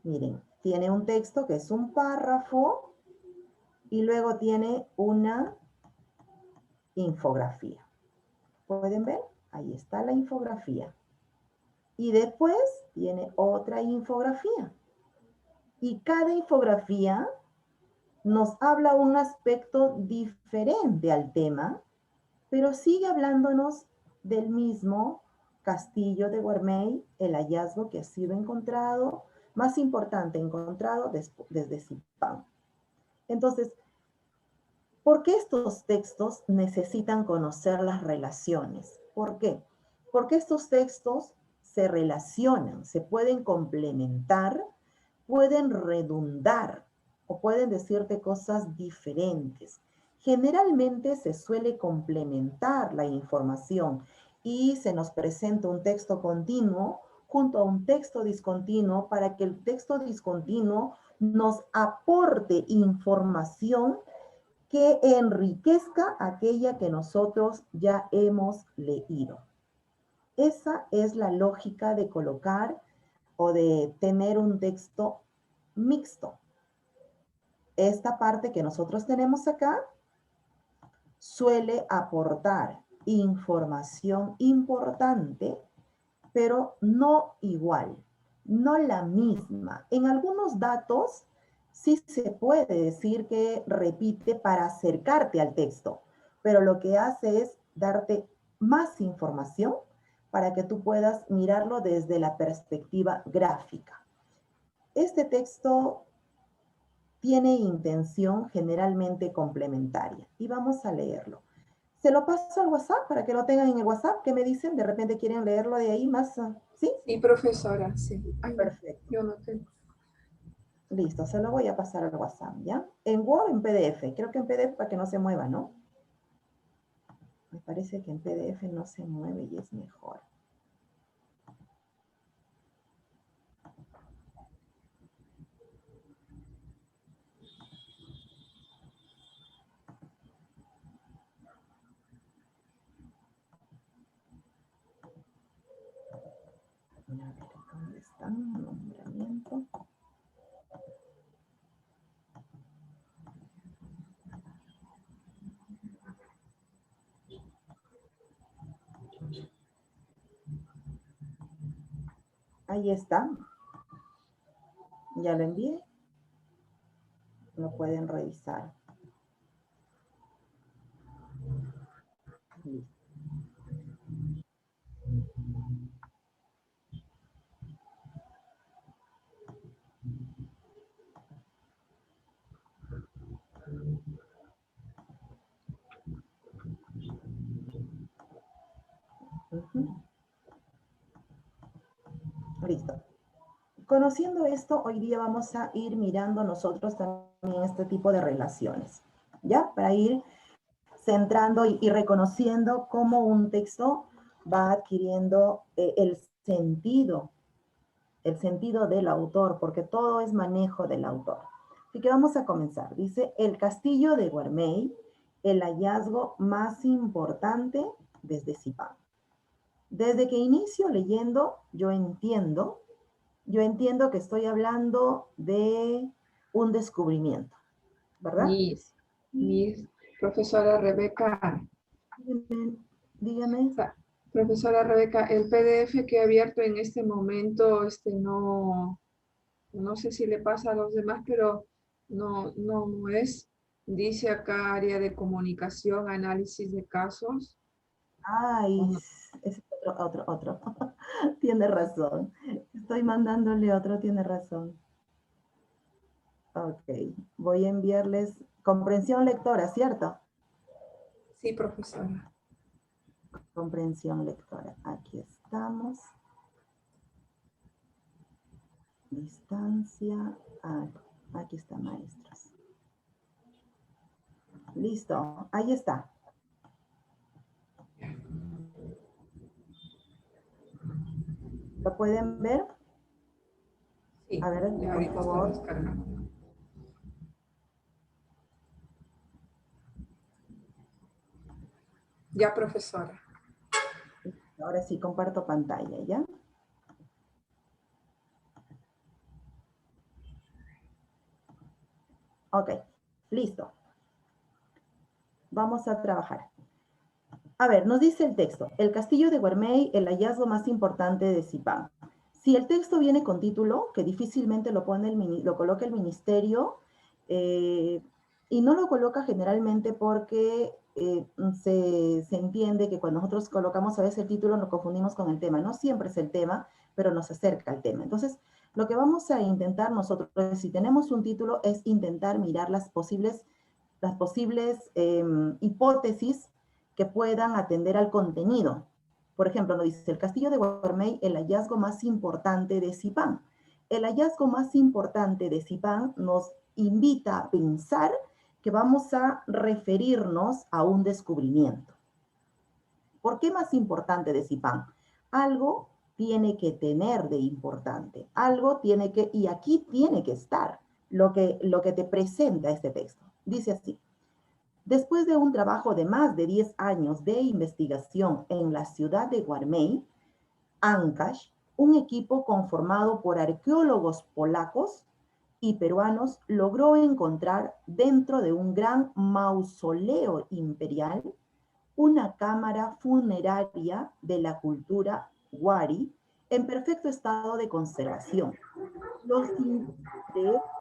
Miren, tiene un texto que es un párrafo y luego tiene una infografía. ¿Pueden ver? Ahí está la infografía. Y después viene otra infografía. Y cada infografía nos habla un aspecto diferente al tema, pero sigue hablándonos del mismo castillo de Guarmey, el hallazgo que ha sido encontrado, más importante, encontrado desde Zipán. Entonces, ¿por qué estos textos necesitan conocer las relaciones? ¿Por qué? Porque estos textos se relacionan, se pueden complementar, pueden redundar o pueden decirte cosas diferentes. Generalmente se suele complementar la información y se nos presenta un texto continuo junto a un texto discontinuo para que el texto discontinuo nos aporte información que enriquezca aquella que nosotros ya hemos leído. Esa es la lógica de colocar o de tener un texto mixto. Esta parte que nosotros tenemos acá suele aportar información importante, pero no igual, no la misma. En algunos datos sí se puede decir que repite para acercarte al texto, pero lo que hace es darte más información para que tú puedas mirarlo desde la perspectiva gráfica. Este texto tiene intención generalmente complementaria y vamos a leerlo. Se lo paso al WhatsApp para que lo tengan en el WhatsApp. ¿Qué me dicen? ¿De repente quieren leerlo de ahí más? ¿Sí? Sí, profesora, sí. Ay, perfecto. Yo no tengo. Listo, se lo voy a pasar al WhatsApp, ¿ya? En Word o en PDF. Creo que en PDF para que no se mueva, ¿no? Me parece que en PDF no se mueve y es mejor. A ver, ¿dónde están? Nombramiento. Ahí está. Ya lo envié. Lo pueden revisar. Listo. Listo. Conociendo esto, hoy día vamos a ir mirando nosotros también este tipo de relaciones, ¿ya? Para ir centrando y reconociendo cómo un texto va adquiriendo el sentido del autor, porque todo es manejo del autor. Así que vamos a comenzar. Dice, el castillo de Guarmey, el hallazgo más importante desde Zipán. Desde que inicio leyendo, yo entiendo que estoy hablando de un descubrimiento, ¿verdad? Miss, profesora Rebeca, Dígame, dígame. profesora Rebeca, el PDF que he abierto en este momento, no sé si le pasa a los demás, pero no es. Dice acá área de comunicación, análisis de casos. Ay, ¿O no? es otro. Tiene razón. Estoy mandándole otro, tiene razón. Ok, voy a enviarles comprensión lectora, ¿cierto? Sí, profesora. Comprensión lectora. Aquí estamos. Distancia. Ah, aquí está, maestros. Listo, ahí está. ¿Lo pueden ver? Sí, A ver, ya por ahorita está favor. descargando. Ya, profesora. Ahora sí, comparto pantalla, ¿ya? Ok, listo. Vamos a trabajar. A ver, nos dice el texto, el castillo de Guarmey, el hallazgo más importante de Zipán. Si el texto viene con título, que difícilmente lo coloca el ministerio, y no lo coloca generalmente porque se entiende que cuando nosotros colocamos a veces el título nos confundimos con el tema. No siempre es el tema, pero nos acerca al tema. Entonces, lo que vamos a intentar nosotros, si tenemos un título, es intentar mirar las posibles hipótesis que puedan atender al contenido. Por ejemplo, nos dice el castillo de Guarmey, el hallazgo más importante de Zipán. El hallazgo más importante de Zipán nos invita a pensar que vamos a referirnos a un descubrimiento. ¿Por qué más importante de Zipán? Algo tiene que tener de importante, algo tiene que, y aquí tiene que estar lo que te presenta este texto. Dice así: después de un trabajo de más de 10 años de investigación en la ciudad de Guarmey, Ancash, un equipo conformado por arqueólogos polacos y peruanos logró encontrar dentro de un gran mausoleo imperial una cámara funeraria de la cultura Wari en perfecto estado de conservación. Lo siguiente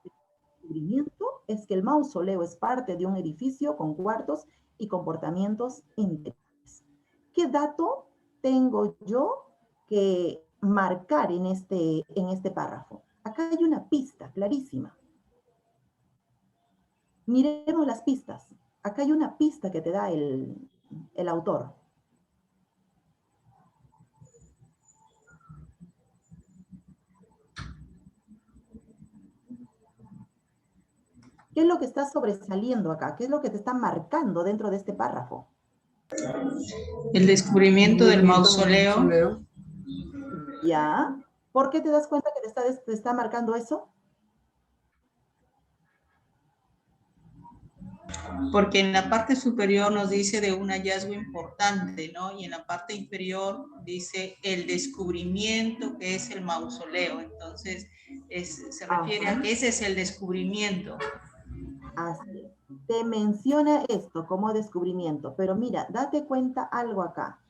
descubrimiento es que el mausoleo es parte de un edificio con cuartos y comportamientos interiores. ¿Qué dato tengo yo que marcar en este párrafo? Acá hay una pista clarísima. Miremos las pistas. Acá hay una pista que te da el autor. ¿Qué es lo que está sobresaliendo acá? ¿Qué es lo que te está marcando dentro de este párrafo? El descubrimiento del mausoleo. ¿Ya? ¿Por qué te das cuenta que te está marcando eso? Porque en la parte superior nos dice de un hallazgo importante, ¿no? Y en la parte inferior dice el descubrimiento, que es el mausoleo. Entonces, se refiere a que ese es el descubrimiento. Así es. Te menciona esto como descubrimiento, pero mira, date cuenta algo acá.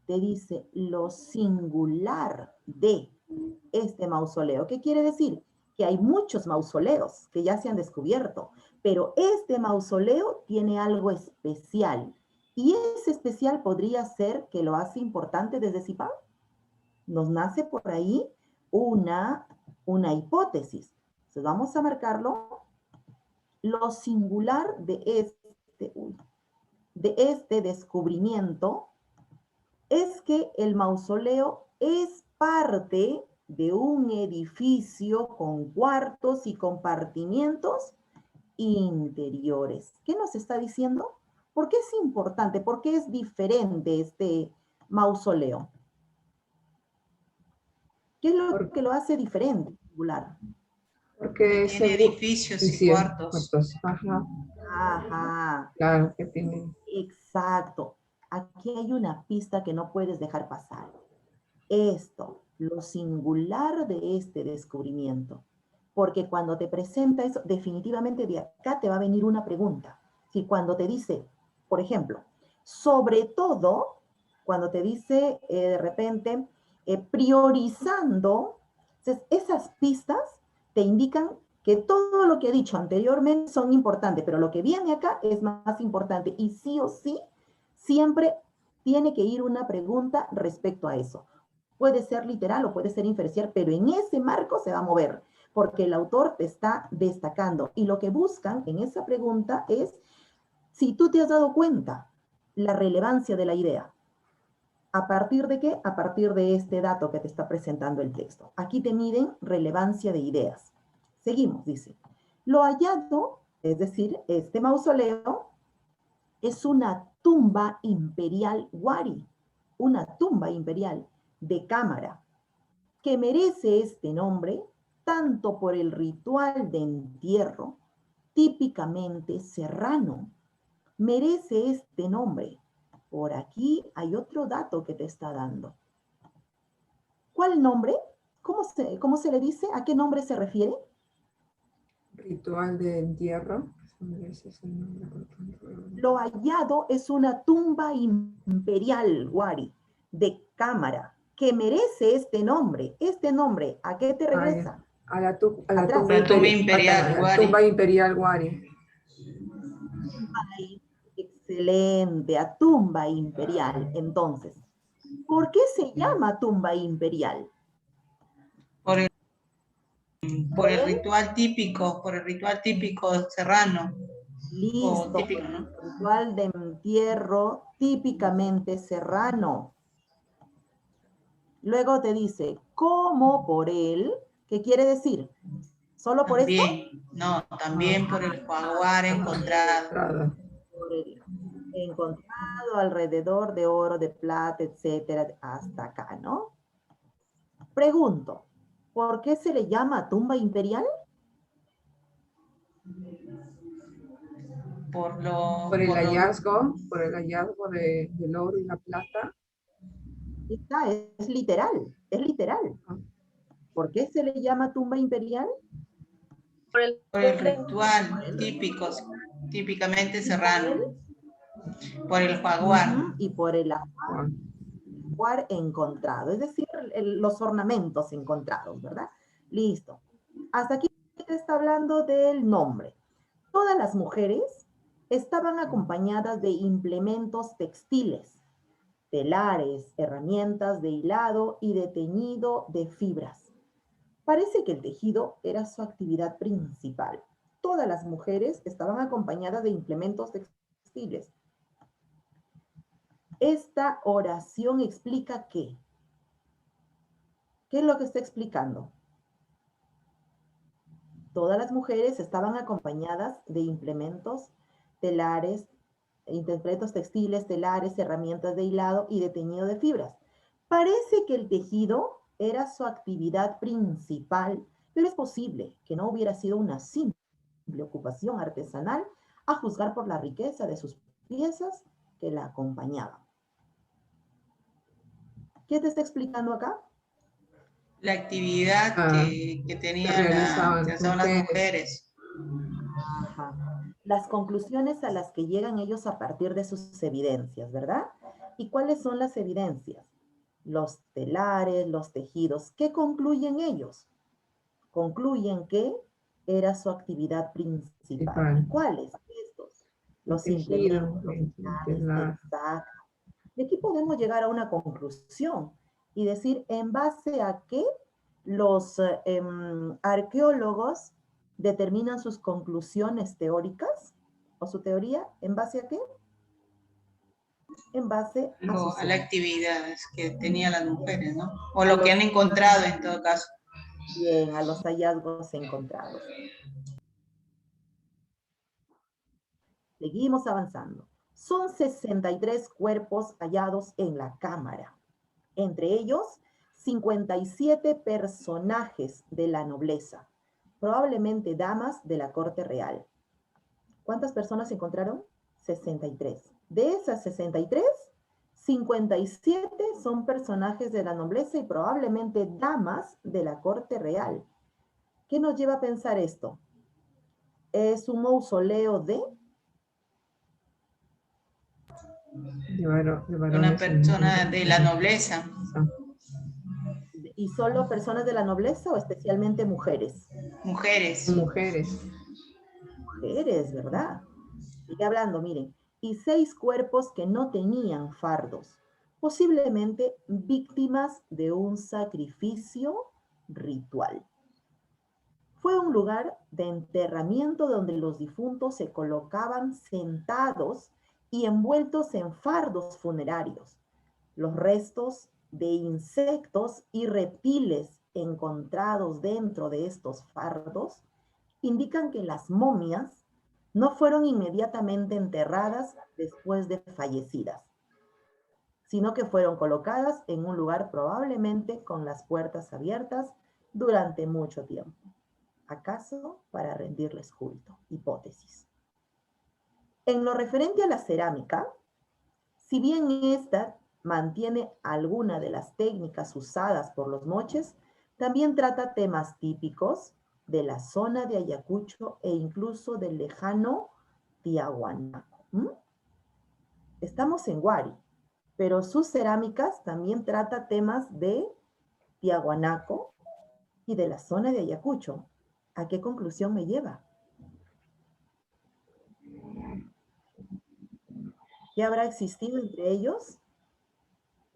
Te dice lo singular de este mausoleo. ¿Qué quiere decir? Que hay muchos mausoleos que ya se han descubierto, pero este mausoleo tiene algo especial. Y ese especial podría ser que lo hace importante desde Zipán. Nos nace por ahí una hipótesis. Entonces vamos a marcarlo. Lo singular de este descubrimiento es que el mausoleo es parte de un edificio con cuartos y compartimientos interiores. ¿Qué nos está diciendo? ¿Por qué es importante? ¿Por qué es diferente este mausoleo? ¿Qué es lo que lo hace diferente, singular? Porque tiene edificios y cuartos. Ajá. Ajá. Claro que tiene. Exacto. aquí hay una pista que no puedes dejar pasar. Esto, lo singular de este descubrimiento. Porque cuando te presenta eso, definitivamente de acá te va a venir una pregunta. Si cuando te dice, por ejemplo, sobre todo, cuando te dice de repente, priorizando, entonces esas pistas te indican que todo lo que he dicho anteriormente son importantes, pero lo que viene acá es más importante y sí o sí, siempre tiene que ir una pregunta respecto a eso. Puede ser literal o puede ser inferencial, pero en ese marco se va a mover, porque el autor te está destacando. Y lo que buscan en esa pregunta es si tú te has dado cuenta la relevancia de la idea. ¿A partir de qué? A partir de este dato que te está presentando el texto. Aquí te miden relevancia de ideas. Seguimos, dice. Lo hallado, es decir, este mausoleo, es una tumba imperial Wari, una tumba imperial de cámara, que merece este nombre tanto por el ritual de entierro típicamente serrano. Merece este nombre. Por aquí hay otro dato que te está dando. ¿Cuál nombre? ¿Cómo se le dice? ¿A qué nombre se refiere? Ritual de entierro. Lo hallado es una tumba imperial, Wari, de cámara, que merece este nombre. Este nombre, ¿a qué te regresa? A la tumba imperial, Wari. Tumba imperial Wari. Excelente, a tumba imperial. Entonces, ¿por qué se llama tumba imperial? Por el ritual típico serrano. Listo, Típico, ¿no? ritual de entierro típicamente serrano. Luego te dice, ¿cómo por él? ¿Qué quiere decir? ¿Solo por esto? No, también por el jaguar encontrado. Por el encontrado alrededor de oro, de plata, etcétera, hasta acá, ¿no? Pregunto, ¿por qué se le llama tumba imperial? Por el hallazgo del oro y la plata. Está, es literal, es literal. ¿Por qué se le llama tumba imperial? Por el ritual típicamente serrano. Por el jaguar. Y por el jaguar encontrado, es decir, los ornamentos encontrados, ¿verdad? Listo. Hasta aquí te está hablando del nombre. Todas las mujeres estaban acompañadas de implementos textiles, telares, herramientas de hilado y de teñido de fibras. Parece que el tejido era su actividad principal. Todas las mujeres estaban acompañadas de implementos textiles. Esta oración explica qué. ¿Qué es lo que está explicando? Todas las mujeres estaban acompañadas de implementos, telares, implementos textiles, telares, herramientas de hilado y de teñido de fibras. Parece que el tejido era su actividad principal, pero es posible que no hubiera sido una simple ocupación artesanal a juzgar por la riqueza de sus piezas que la acompañaban. ¿Qué te está explicando acá? La actividad que tenían las mujeres. Ajá. Las conclusiones a las que llegan ellos a partir de sus evidencias, ¿verdad? ¿Y cuáles son las evidencias? Los telares, los tejidos. ¿Qué concluyen ellos? Concluyen que era su actividad principal. ¿Cuáles? Estos. Los implementos, telares, exacto. Y aquí podemos llegar a una conclusión y decir en base a qué los arqueólogos determinan sus conclusiones teóricas o su teoría, ¿en base a qué? En base a la actividad que tenían las mujeres, ¿no? O lo que han encontrado en todo caso. Bien, a los hallazgos encontrados. Seguimos avanzando. Son 63 cuerpos hallados en la cámara. Entre ellos, 57 personajes de la nobleza, probablemente damas de la corte real. ¿Cuántas personas se encontraron? 63. De esas 63, 57 son personajes de la nobleza y probablemente damas de la corte real. ¿Qué nos lleva a pensar esto? ¿Es un mausoleo de? De Una varones persona de la nobleza. ¿Y solo personas de la nobleza o especialmente mujeres? Mujeres. Mujeres. Mujeres, ¿verdad? Sigue hablando, miren. Y 6 cuerpos que no tenían fardos, posiblemente víctimas de un sacrificio ritual. Fue un lugar de enterramiento donde los difuntos se colocaban sentados y envueltos en fardos funerarios. Los restos de insectos y reptiles encontrados dentro de estos fardos indican que las momias no fueron inmediatamente enterradas después de fallecidas, sino que fueron colocadas en un lugar probablemente con las puertas abiertas durante mucho tiempo. ¿Acaso para rendirles culto? Hipótesis. En lo referente a la cerámica, si bien esta mantiene alguna de las técnicas usadas por los moches, también trata temas típicos de la zona de Ayacucho e incluso del lejano Tiahuanaco. Estamos en Huari, pero sus cerámicas también trata temas de Tiahuanaco y de la zona de Ayacucho. ¿A qué conclusión me lleva? ¿Qué habrá existido entre ellos?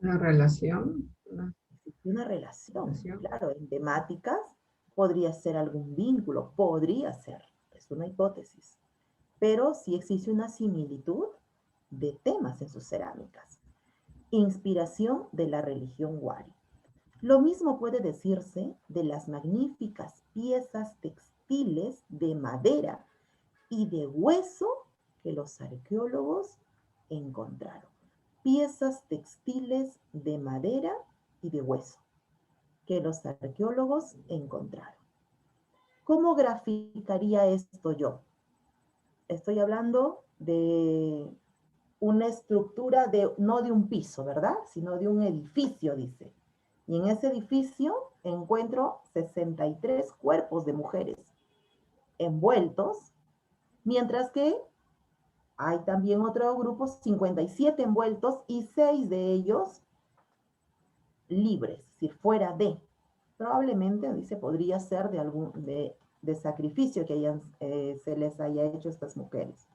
Una relación. Una relación, claro, en temáticas podría ser algún vínculo, podría ser, es una hipótesis, pero sí existe una similitud de temas en sus cerámicas. Inspiración de la religión Wari. Lo mismo puede decirse de las magníficas piezas textiles de madera y de hueso que los arqueólogos encontraron. Piezas textiles de madera y de hueso que los arqueólogos encontraron. ¿Cómo graficaría esto yo? Estoy hablando de una estructura no de un piso, ¿verdad? Sino de un edificio, dice. Y en ese edificio encuentro 63 cuerpos de mujeres envueltos, mientras que hay también otro grupo, 57 envueltos y 6 de ellos libres, es decir, fuera de. Probablemente, dice, podría ser de sacrificio que se les haya hecho a estas mujeres.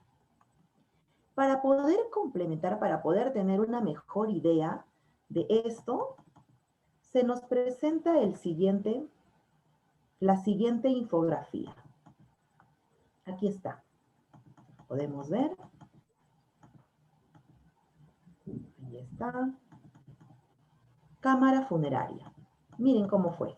Para poder complementar, para poder tener una mejor idea de esto, se nos presenta la siguiente infografía. Aquí está. Podemos ver. Ahí está. Cámara funeraria. Miren cómo fue.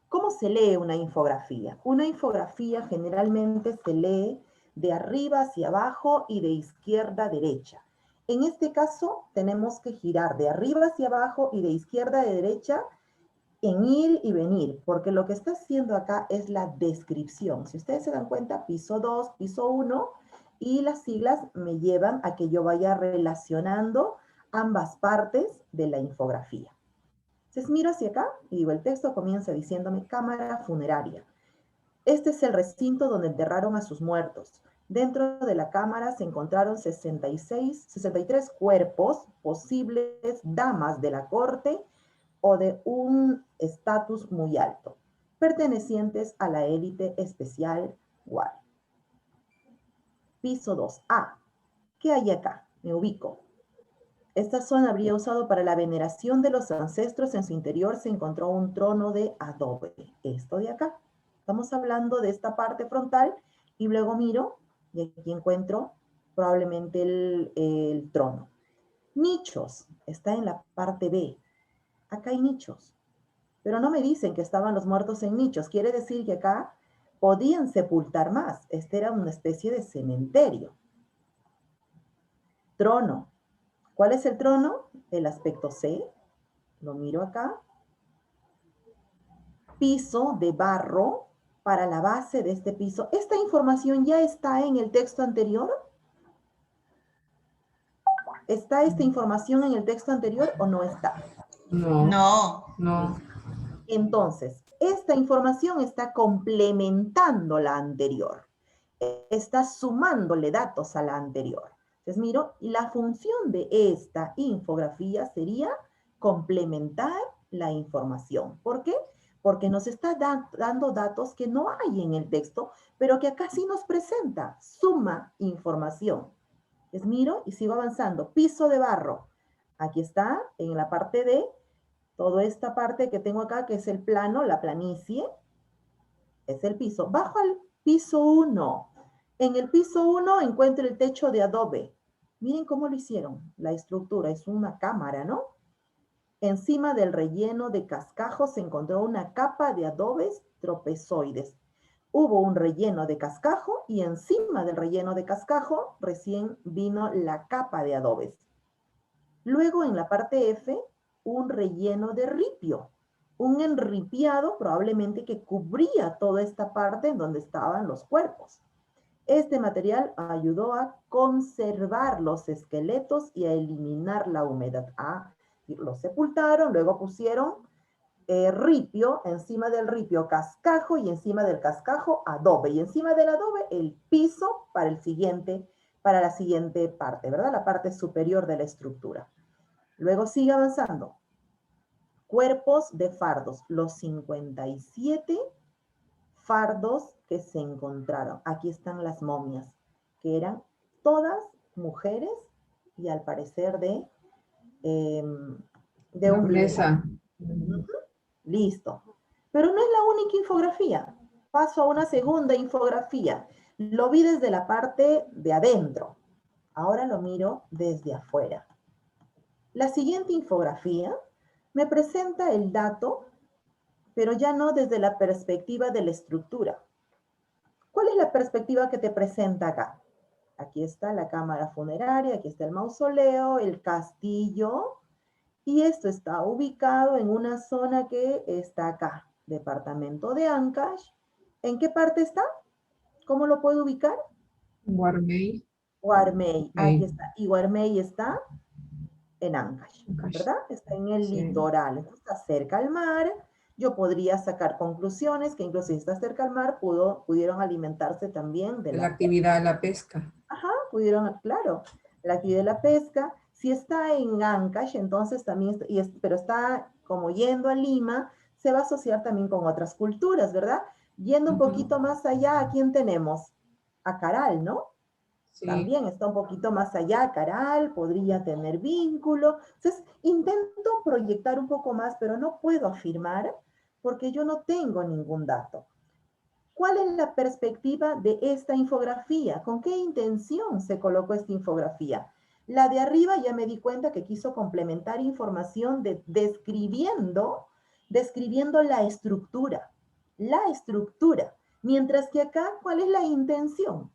¿Cómo se lee una infografía? Una infografía generalmente se lee de arriba hacia abajo y de izquierda a derecha. En este caso tenemos que girar de arriba hacia abajo y de izquierda a derecha en ir y venir, porque lo que está haciendo acá es la descripción. Si ustedes se dan cuenta, piso 2, piso 1, y las siglas me llevan a que yo vaya relacionando ambas partes de la infografía. Entonces miro hacia acá y digo, el texto comienza diciéndome cámara funeraria. Este es el recinto donde enterraron a sus muertos. Dentro de la cámara se encontraron 63 cuerpos, posibles damas de la corte o de un estatus muy alto, pertenecientes a la élite especial Wari. Piso 2A. ¿Qué hay acá? Me ubico. Esta zona habría usado para la veneración de los ancestros. En su interior se encontró un trono de adobe. Esto de acá. Estamos hablando de esta parte frontal y luego miro y aquí encuentro probablemente el trono. Nichos. Está en la parte B. Acá hay nichos. Pero no me dicen que estaban los muertos en nichos. Quiere decir que acá podían sepultar más. Este era una especie de cementerio. Trono. ¿Cuál es el trono? El aspecto C. Lo miro acá. Piso de barro para la base de este piso. ¿Esta información ya está en el texto anterior? ¿Está esta información en el texto anterior o no está? No, No, no. Entonces, esta información está complementando la anterior. Está sumándole datos a la anterior. Entonces, miro, la función de esta infografía sería complementar la información. ¿Por qué? Porque nos está dando datos que no hay en el texto, pero que acá sí nos presenta. Suma información. Entonces, miro y sigo avanzando. Piso de barro. Aquí está, en la parte de toda esta parte que tengo acá, que es el plano, la planicie, es el piso. Bajo al piso 1. En el piso 1 encuentro el techo de adobe. Miren cómo lo hicieron. La estructura es una cámara, ¿no? Encima del relleno de cascajo se encontró una capa de adobes trapezoides. Hubo un relleno de cascajo y encima del relleno de cascajo recién vino la capa de adobes. Luego en la parte F, un relleno de ripio. Un enripiado probablemente que cubría toda esta parte en donde estaban los cuerpos. Este material ayudó a conservar los esqueletos y a eliminar la humedad. Los sepultaron, luego pusieron ripio, encima del ripio cascajo y encima del cascajo adobe. Y encima del adobe el piso para la siguiente parte, ¿verdad? La parte superior de la estructura. Luego sigue avanzando. Cuerpos de fardos, los 57 fardos que se encontraron. Aquí están las momias, que eran todas mujeres y al parecer de un Nobleza. Listo. Pero no es la única infografía. Paso a una segunda infografía. Lo vi desde la parte de adentro. Ahora lo miro desde afuera. La siguiente infografía me presenta el dato, pero ya no desde la perspectiva de la estructura. ¿Cuál es la perspectiva que te presenta acá? Aquí está la cámara funeraria, aquí está el mausoleo, el castillo, y esto está ubicado en una zona que está acá, departamento de Ancash. ¿En qué parte está? ¿Cómo lo puedo ubicar? Guarmey. Guarmey, aquí está. Y Guarmey está en Ancash, ¿verdad? Está en el litoral, entonces está cerca al mar. Yo podría sacar conclusiones que incluso si está cerca al mar, pudieron alimentarse también de la actividad de la pesca. Ajá, pudieron, claro, la actividad de la pesca. Si está en Ancash, entonces también, pero está como yendo a Lima, se va a asociar también con otras culturas, ¿verdad? Yendo un poquito más allá, ¿a quién tenemos? A Caral, ¿no? Sí. También está un poquito más allá, Caral, podría tener vínculo. Entonces, intento proyectar un poco más, pero no puedo afirmar porque yo no tengo ningún dato. ¿Cuál es la perspectiva de esta infografía? ¿Con qué intención se colocó esta infografía? La de arriba ya me di cuenta que quiso complementar información describiendo la estructura. La estructura. Mientras que acá, ¿cuál es la intención?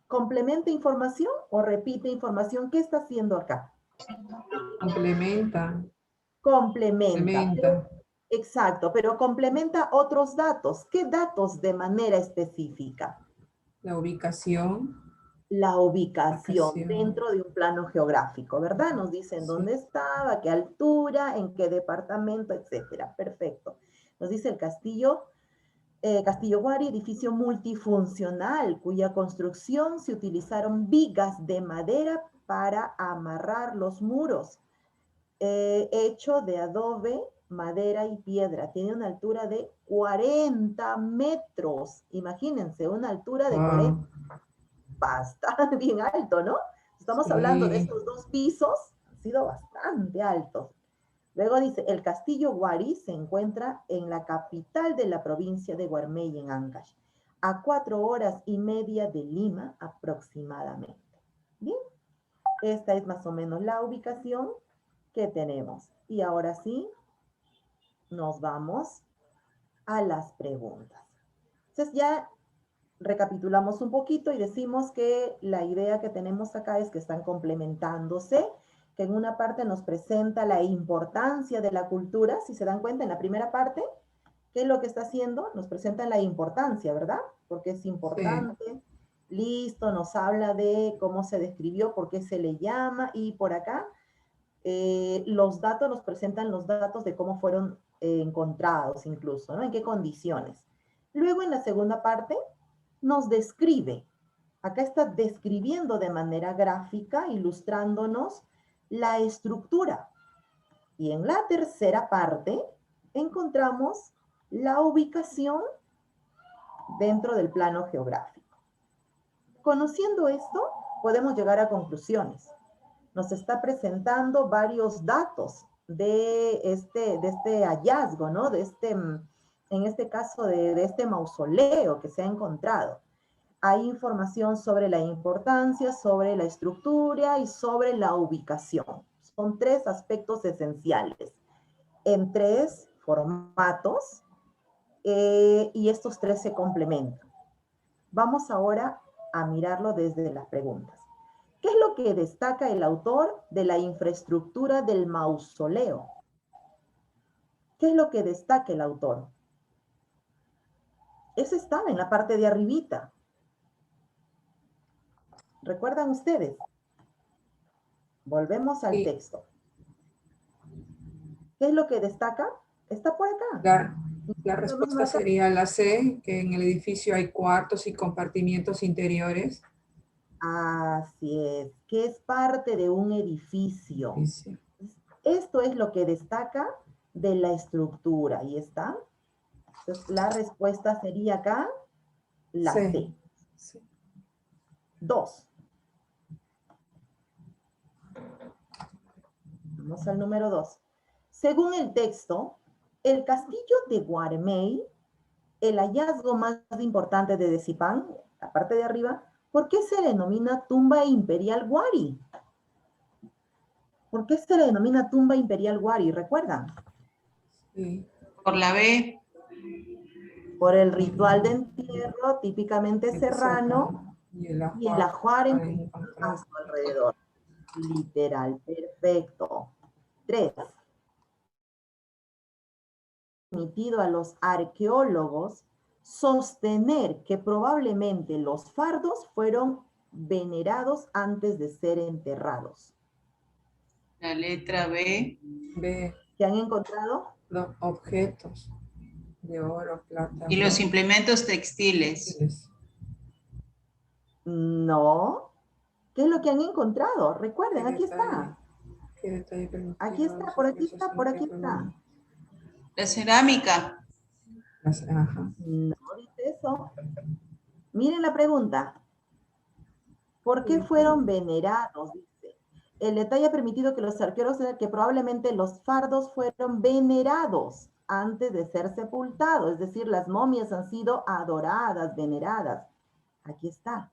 ¿Complementa información o repite información? ¿Qué está haciendo acá? Complementa. Complementa. Exacto, pero complementa otros datos. ¿Qué datos de manera específica? La ubicación. La ubicación dentro de un plano geográfico, ¿verdad? Nos dicen dónde estaba, qué altura, en qué departamento, etcétera. Perfecto. Nos dice el Castillo Guari, edificio multifuncional, cuya construcción se utilizaron vigas de madera para amarrar los muros, hecho de adobe, madera y piedra. Tiene una altura de 40 metros. Imagínense, una altura de 40, bastante bien alto, ¿no? Estamos hablando de estos dos pisos, han sido bastante altos. Luego dice, el Castillo Guari se encuentra en la capital de la provincia de Guarmey, en Ancash, a 4 horas y media de Lima aproximadamente. Bien, esta es más o menos la ubicación que tenemos. Y ahora sí, nos vamos a las preguntas. Entonces ya recapitulamos un poquito y decimos que la idea que tenemos acá es que están complementándose, que en una parte nos presenta la importancia de la cultura, si se dan cuenta en la primera parte, ¿qué es lo que está haciendo? Nos presenta la importancia, ¿verdad? Porque es importante Listo, nos habla de cómo se describió, por qué se le llama, y por acá los datos nos presentan los datos de cómo fueron encontrados incluso, ¿no? En qué condiciones. Luego en la segunda parte nos describe. Acá está describiendo de manera gráfica, ilustrándonos la estructura. Y en la tercera parte encontramos la ubicación dentro del plano geográfico. Conociendo esto, podemos llegar a conclusiones. Nos está presentando varios datos de este hallazgo, ¿no? En este caso, de este mausoleo que se ha encontrado. Hay información sobre la importancia, sobre la estructura y sobre la ubicación. Son tres aspectos esenciales en tres formatos y estos tres se complementan. Vamos ahora a mirarlo desde las preguntas. ¿Qué es lo que destaca el autor de la infraestructura del mausoleo? ¿Qué es lo que destaca el autor? Eso estaba en la parte de arribita. ¿Recuerdan ustedes? Volvemos al texto. ¿Qué es lo que destaca? Está por acá. La respuesta sería la C, que en el edificio hay cuartos y compartimientos interiores. Así es, que es parte de un edificio. Sí. Esto es lo que destaca de la estructura. Ahí está. Entonces, la respuesta sería acá la C. Sí. 2. Vamos al número 2. Según el texto, el castillo de Guarmey, el hallazgo más importante de Decipán, la parte de arriba, ¿por qué se le denomina tumba imperial Wari? ¿Por qué se le denomina tumba imperial Wari? ¿Recuerdan? Sí. Por la B. Por el ritual de entierro típicamente serrano y el ajuar a su alrededor. Literal, perfecto. 3. Permitido a los arqueólogos sostener que probablemente los fardos fueron venerados antes de ser enterrados. La letra B. B. ¿Qué han encontrado? Los objetos de oro, plata. Y los implementos textiles. No. ¿Qué es lo que han encontrado? Recuerden, aquí está. Aquí está, por aquí está, por aquí está. La cerámica. No dice eso. Miren la pregunta. ¿Por qué fueron venerados? Dice. El detalle ha permitido que los arqueólogos digan que probablemente los fardos fueron venerados antes de ser sepultados. Es decir, las momias han sido adoradas, veneradas. Aquí está.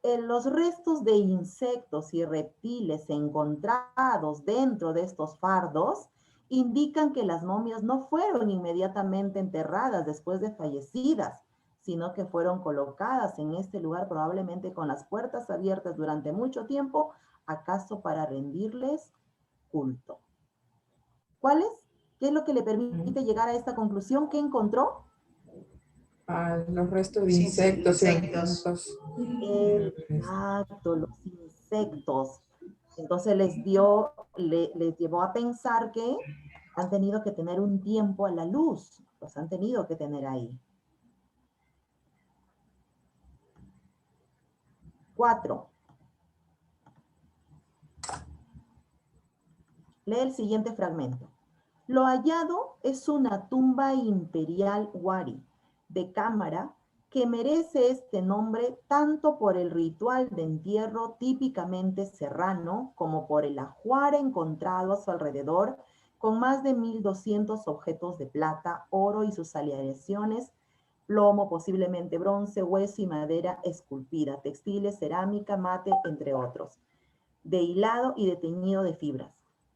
En los restos de insectos y reptiles encontrados dentro de estos fardos indican que las momias no fueron inmediatamente enterradas después de fallecidas, sino que fueron colocadas en este lugar probablemente con las puertas abiertas durante mucho tiempo, acaso para rendirles culto. ¿Cuál es? ¿Qué es lo que le permite llegar a esta conclusión? ¿Qué encontró? Los restos de insectos. Exacto, los insectos. Entonces les llevó a pensar que han tenido que tener un tiempo a la luz, los han tenido que tener ahí. 4. Lee el siguiente fragmento. Lo hallado es una tumba imperial Wari, de cámara, que merece este nombre tanto por el ritual de entierro típicamente serrano como por el ajuar encontrado a su alrededor con más de 1.200 objetos de plata, oro y sus aleaciones, plomo, posiblemente bronce, hueso y madera esculpida, textiles, cerámica, mate, entre otros, de hilado y de teñido de fibras.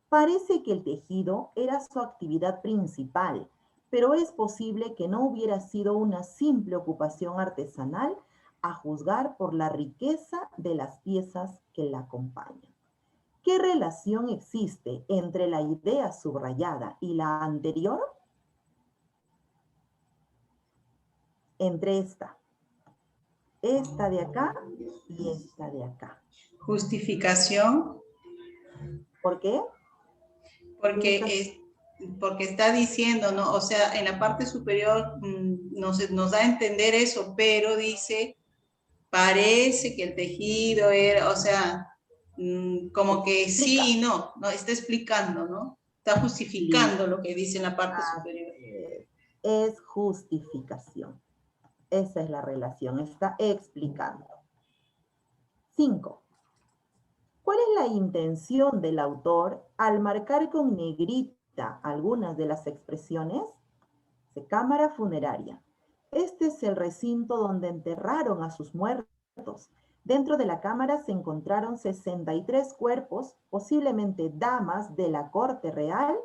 Parece que el tejido era su actividad principal, pero es posible que no hubiera sido una simple ocupación artesanal a juzgar por la riqueza de las piezas que la acompañan. ¿Qué relación existe entre la idea subrayada y la anterior? esta de acá y esta de acá. Justificación, ¿Por qué? porque está diciendo, ¿no? O sea, en la parte superior nos da a entender eso, pero dice, parece que el tejido era, o sea, como que sí y no, está explicando, ¿no? Está justificando lo que dice en la parte superior. Es justificación. Esa es la relación, está explicando. 5. ¿Cuál es la intención del autor al marcar con negrita algunas de las expresiones? Cámara funeraria. Este es el recinto donde enterraron a sus muertos. Dentro de la cámara se encontraron 63 cuerpos, posiblemente damas de la corte real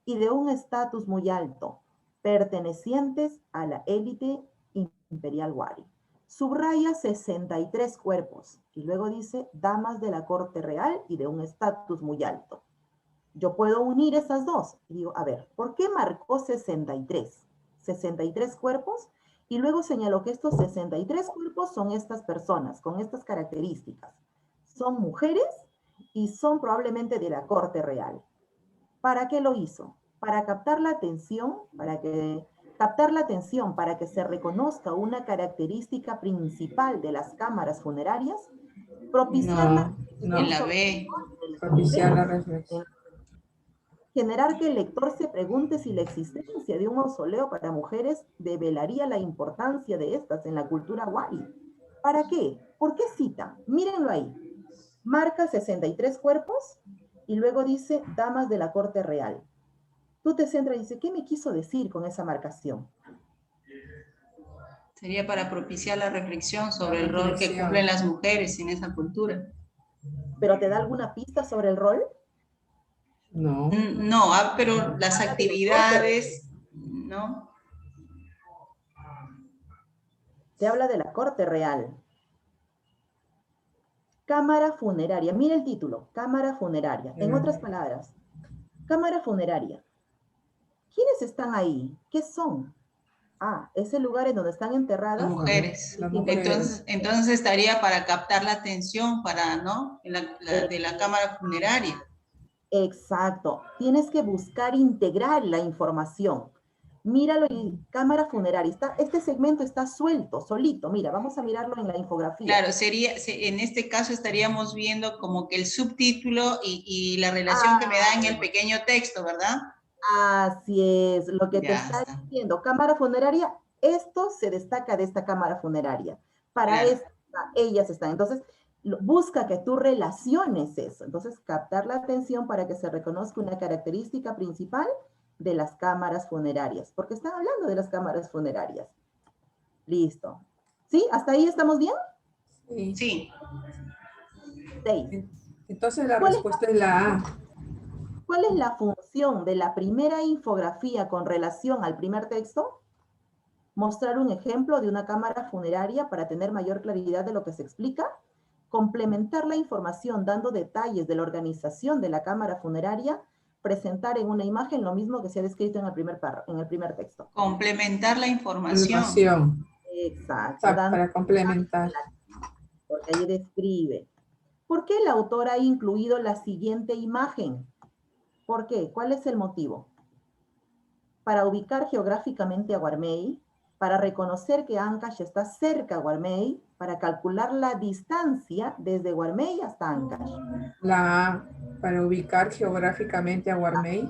y de un estatus muy alto, pertenecientes a la élite imperial wari. Subraya 63 cuerpos y luego dice damas de la corte real y de un estatus muy alto. Yo puedo unir esas dos y digo, a ver, ¿por qué marcó 63? 63 cuerpos y luego señaló que estos 63 cuerpos son estas personas con estas características. Son mujeres y son probablemente de la corte real. ¿Para qué lo hizo? Para captar la atención, para que se reconozca una característica principal de las cámaras funerarias, propiciar En la B. Propiciar la reflexión. Generar que el lector se pregunte si la existencia de un mausoleo para mujeres develaría la importancia de estas en la cultura wari. ¿Para qué? ¿Por qué cita? Mírenlo ahí. Marca 63 cuerpos y luego dice damas de la corte real. Tú te centras y dices, ¿qué me quiso decir con esa marcación? Sería para propiciar la reflexión sobre el rol que cumplen las mujeres en esa cultura. ¿Pero te da alguna pista sobre el rol? No. No, pero las actividades, ¿no? Te habla de la corte real. Cámara funeraria. Mira el título, cámara funeraria. En otras palabras, cámara funeraria. ¿Quiénes están ahí? ¿Qué son? Ah, es el lugar en donde están enterradas. Las mujeres. Las mujeres. Entonces estaría para captar la atención, ¿no? De la cámara funeraria. Exacto. Tienes que buscar integrar la información. Míralo en cámara funeraria. Este segmento está suelto, solito. Mira, vamos a mirarlo en la infografía. Claro, en este caso estaríamos viendo como que el subtítulo y la relación que me da en el pequeño texto, ¿verdad? Así es, lo que te está diciendo. Cámara funeraria, esto se destaca de esta cámara funeraria. Para esta, ellas están. Entonces, busca que tú relaciones eso. Entonces, captar la atención para que se reconozca una característica principal de las cámaras funerarias, porque están hablando de las cámaras funerarias. Listo. ¿Sí? ¿Hasta ahí estamos bien? Sí. 6. Entonces la respuesta es la A. ¿Cuál es la función de la primera infografía con relación al primer texto? Mostrar un ejemplo de una cámara funeraria para tener mayor claridad de lo que se explica. Complementar la información dando detalles de la organización de la cámara funeraria. Presentar en una imagen lo mismo que se ha descrito en el primer texto. Complementar la información. Exacto. Para complementar. Porque ahí describe. ¿Por qué el autor ha incluido la siguiente imagen? ¿Por qué? ¿Cuál es el motivo? Para ubicar geográficamente a Guarmey, para reconocer que Ancash está cerca a Guarmey, para calcular la distancia desde Guarmey hasta Ancash. La A, para ubicar geográficamente a Guarmey.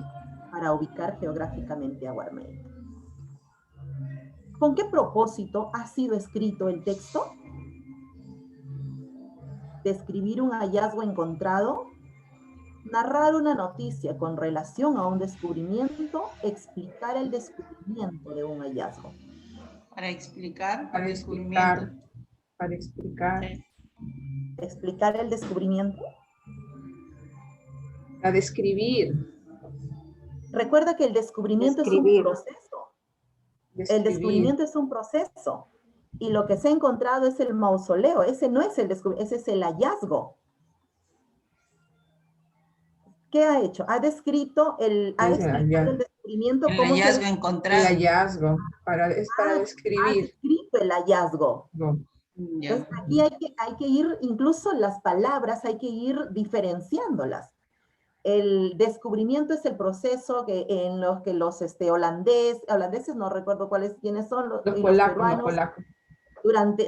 Para ubicar geográficamente a Guarmey. ¿Con qué propósito ha sido escrito el texto? Describir un hallazgo encontrado, narrar una noticia con relación a un descubrimiento, explicar el descubrimiento de un hallazgo. Para explicar Para el descubrimiento. Para explicar. Explicar el descubrimiento. Para describir. Recuerda que el descubrimiento es un proceso. El descubrimiento es un proceso. Y lo que se ha encontrado es el mausoleo. Ese no es el descubrimiento, ese es el hallazgo. ¿Qué ha hecho? Ha descrito el descubrimiento. El hallazgo encontrado. El hallazgo, es para describir. Ha descrito el hallazgo. No. Ya. Entonces, aquí hay que ir, incluso las palabras, hay que ir diferenciándolas. El descubrimiento es el proceso en los que los holandeses, no recuerdo quiénes son, y los peruanos,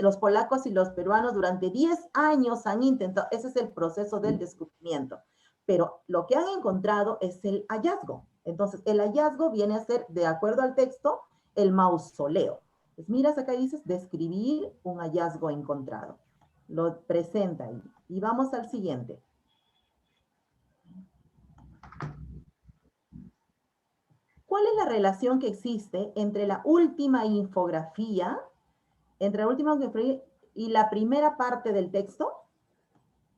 los polacos y los peruanos durante 10 años han intentado, ese es el proceso del descubrimiento. Pero lo que han encontrado es el hallazgo. Entonces, el hallazgo viene a ser, de acuerdo al texto, el mausoleo. Pues miras acá y dices, describir un hallazgo encontrado. Lo presenta ahí. Y vamos al siguiente. ¿Cuál es la relación que existe entre la última infografía y la primera parte del texto?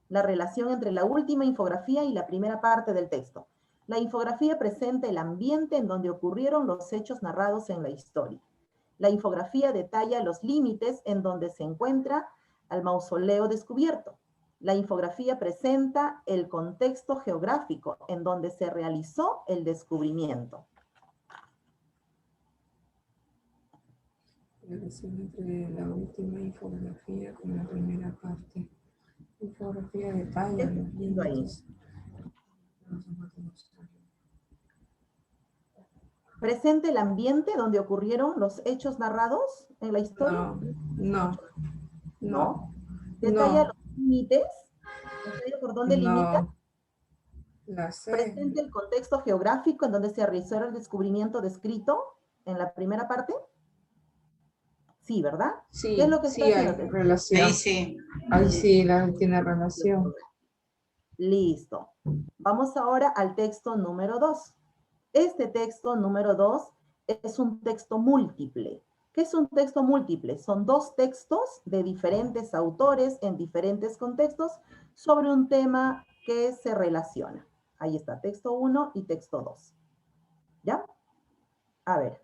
La relación entre la última infografía y la primera parte del texto. La infografía presenta el ambiente en donde ocurrieron los hechos narrados en la historia. La infografía detalla los límites en donde se encuentra el mausoleo descubierto. La infografía presenta el contexto geográfico en donde se realizó el descubrimiento. La relación entre la última infografía con la primera parte. Infografía detalla los límites. ¿Presenta el ambiente donde ocurrieron los hechos narrados en la historia? No. ¿Detalla los límites? ¿Detalla por dónde limita? La sé. ¿Presenta el contexto geográfico en donde se realizó el descubrimiento descrito en la primera parte? Sí, ¿verdad? Sí, ¿Qué es lo que está haciendo? hay relación. Ahí sí. Ahí sí, tiene relación. Listo. Vamos ahora al texto número 2. Este texto número 2 es un texto múltiple. ¿Qué es un texto múltiple? Son dos textos de diferentes autores en diferentes contextos sobre un tema que se relaciona. Ahí está, texto 1 y texto 2. ¿Ya? A ver.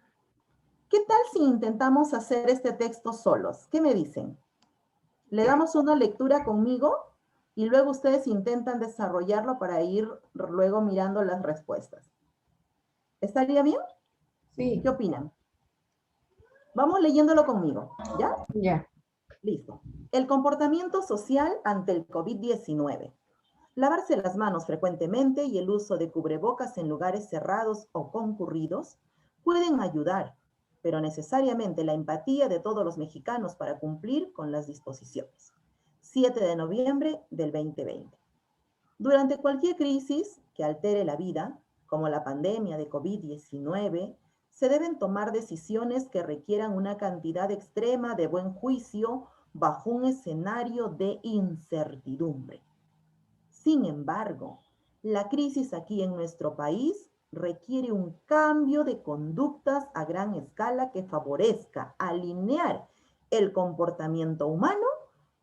¿Qué tal si intentamos hacer este texto solos? ¿Qué me dicen? Le damos una lectura conmigo y luego ustedes intentan desarrollarlo para ir luego mirando las respuestas. ¿Estaría bien? Sí. ¿Qué opinan? Vamos leyéndolo conmigo, ¿ya? Ya. Listo. El comportamiento social ante el COVID-19. Lavarse las manos frecuentemente y el uso de cubrebocas en lugares cerrados o concurridos pueden ayudar, pero necesariamente la empatía de todos los mexicanos para cumplir con las disposiciones. 7 de noviembre del 2020. Durante cualquier crisis que altere la vida, como la pandemia de COVID-19, se deben tomar decisiones que requieran una cantidad extrema de buen juicio bajo un escenario de incertidumbre. Sin embargo, la crisis aquí en nuestro país requiere un cambio de conductas a gran escala que favorezca alinear el comportamiento humano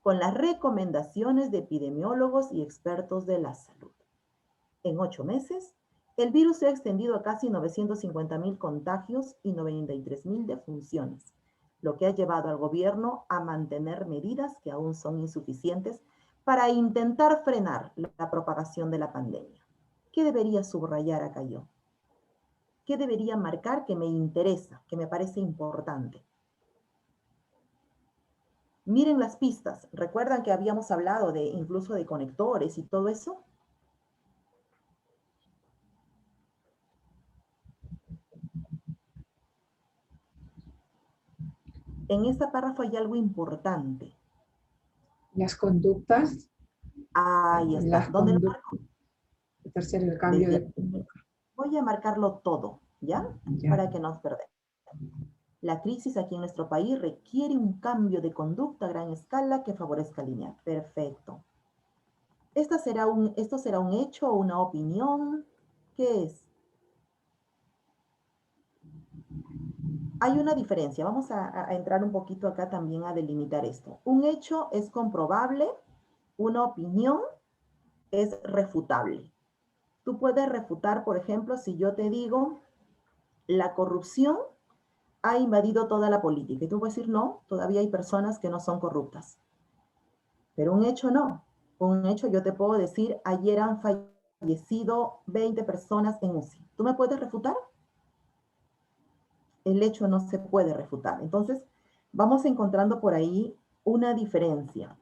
con las recomendaciones de epidemiólogos y expertos de la salud. En 8 meses, el virus se ha extendido a casi 950,000 contagios y 93,000 defunciones, lo que ha llevado al gobierno a mantener medidas que aún son insuficientes para intentar frenar la propagación de la pandemia. ¿Qué debería subrayar acá yo? ¿Qué debería marcar que me interesa, que me parece importante? Miren las pistas. ¿Recuerdan que habíamos hablado de incluso de conectores y todo eso? En este párrafo hay algo importante. Las conductas. Ahí está. ¿Dónde lo marco? El tercero, el cambio de conducta. Voy a marcarlo todo, ¿ya? Ya. Para que no nos perdamos. La crisis aquí en nuestro país requiere un cambio de conducta a gran escala que favorezca alinear. Perfecto. ¿Esto será un hecho o una opinión? ¿Qué es? Hay una diferencia. Vamos a entrar un poquito acá también a delimitar esto. Un hecho es comprobable, una opinión es refutable. Tú puedes refutar, por ejemplo, si yo te digo, la corrupción ha invadido toda la política. Y tú puedes decir, no, todavía hay personas que no son corruptas. Pero un hecho no. Un hecho yo te puedo decir, ayer han fallecido 20 personas en UCI. ¿Tú me puedes refutar? El hecho no se puede refutar. Entonces, vamos encontrando por ahí una diferencia.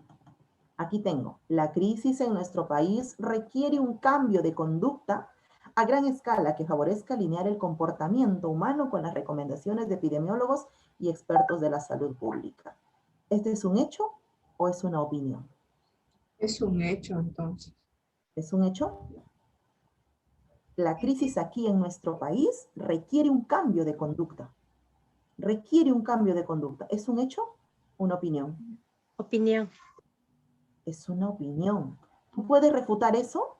Aquí tengo, la crisis en nuestro país requiere un cambio de conducta a gran escala que favorezca alinear el comportamiento humano con las recomendaciones de epidemiólogos y expertos de la salud pública. ¿Este es un hecho o es una opinión? Es un hecho, entonces. ¿Es un hecho? La crisis aquí en nuestro país requiere un cambio de conducta. Requiere un cambio de conducta. ¿Es un hecho? Una opinión. Opinión. Es una opinión. ¿Tú puedes refutar eso?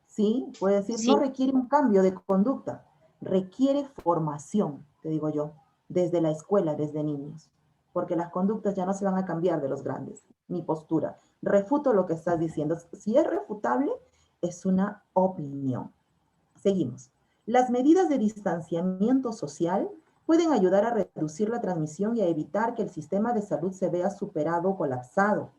Sí, puede decir, no Sí. requiere un cambio de conducta, requiere formación, te digo yo, desde la escuela, desde niños, porque las conductas ya no se van a cambiar de los grandes, mi postura. Refuto lo que estás diciendo. Si es refutable, es una opinión. Seguimos. Las medidas de distanciamiento social pueden ayudar a reducir la transmisión y a evitar que el sistema de salud se vea superado o colapsado.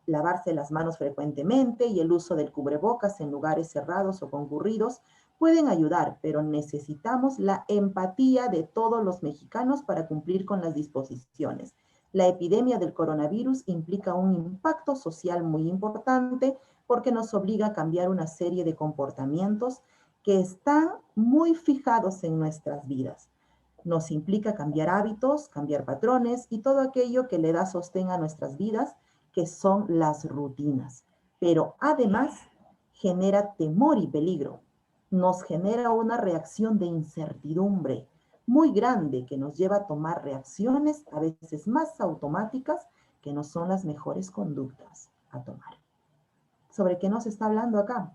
Lavarse las manos frecuentemente y el uso del cubrebocas en lugares cerrados o concurridos pueden ayudar, pero necesitamos la empatía de todos los mexicanos para cumplir con las disposiciones. La epidemia del coronavirus implica un impacto social muy importante porque nos obliga a cambiar una serie de comportamientos que están muy fijados en nuestras vidas. Nos implica cambiar hábitos, cambiar patrones y todo aquello que le da sostén a nuestras vidas, que son las rutinas. Pero además genera temor y peligro. Nos genera una reacción de incertidumbre muy grande que nos lleva a tomar reacciones a veces más automáticas que no son las mejores conductas a tomar. ¿Sobre qué nos está hablando acá?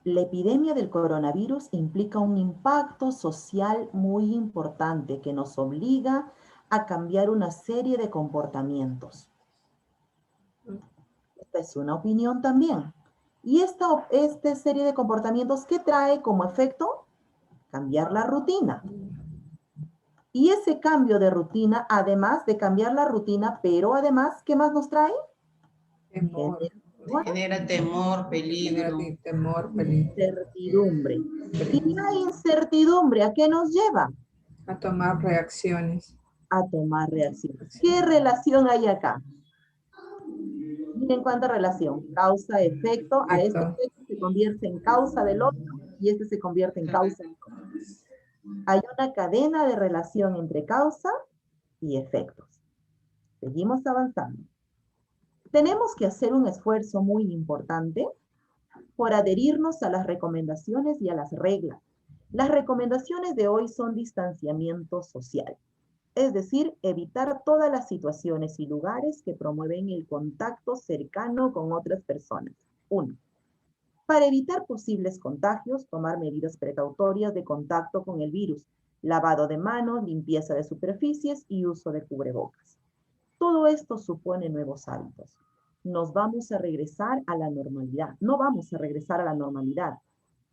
La epidemia del coronavirus implica un impacto social muy importante que nos obliga a cambiar una serie de comportamientos. Esta es una opinión también. Y esta serie de comportamientos, ¿qué trae como efecto? Cambiar la rutina. Y ese cambio de rutina, además de cambiar la rutina, pero además, ¿qué más nos trae? Temor. Genera temor, peligro. Temor, peligro. Incertidumbre. Y la incertidumbre, ¿a qué nos lleva? A tomar reacciones. A tomar reacciones. ¿Qué relación hay acá? Miren cuánta relación. Causa, efecto. A este efecto se convierte en causa del otro y este se convierte en causa del otro. Hay una cadena de relación entre causa y efectos. Seguimos avanzando. Tenemos que hacer un esfuerzo muy importante por adherirnos a las recomendaciones y a las reglas. Las recomendaciones de hoy son distanciamiento social, es decir, evitar todas las situaciones y lugares que promueven el contacto cercano con otras personas. 1. Para evitar posibles contagios, tomar medidas precautorias de contacto con el virus, lavado de manos, limpieza de superficies y uso de cubrebocas. Todo esto supone nuevos hábitos. Nos vamos a regresar a la normalidad. No vamos a regresar a la normalidad.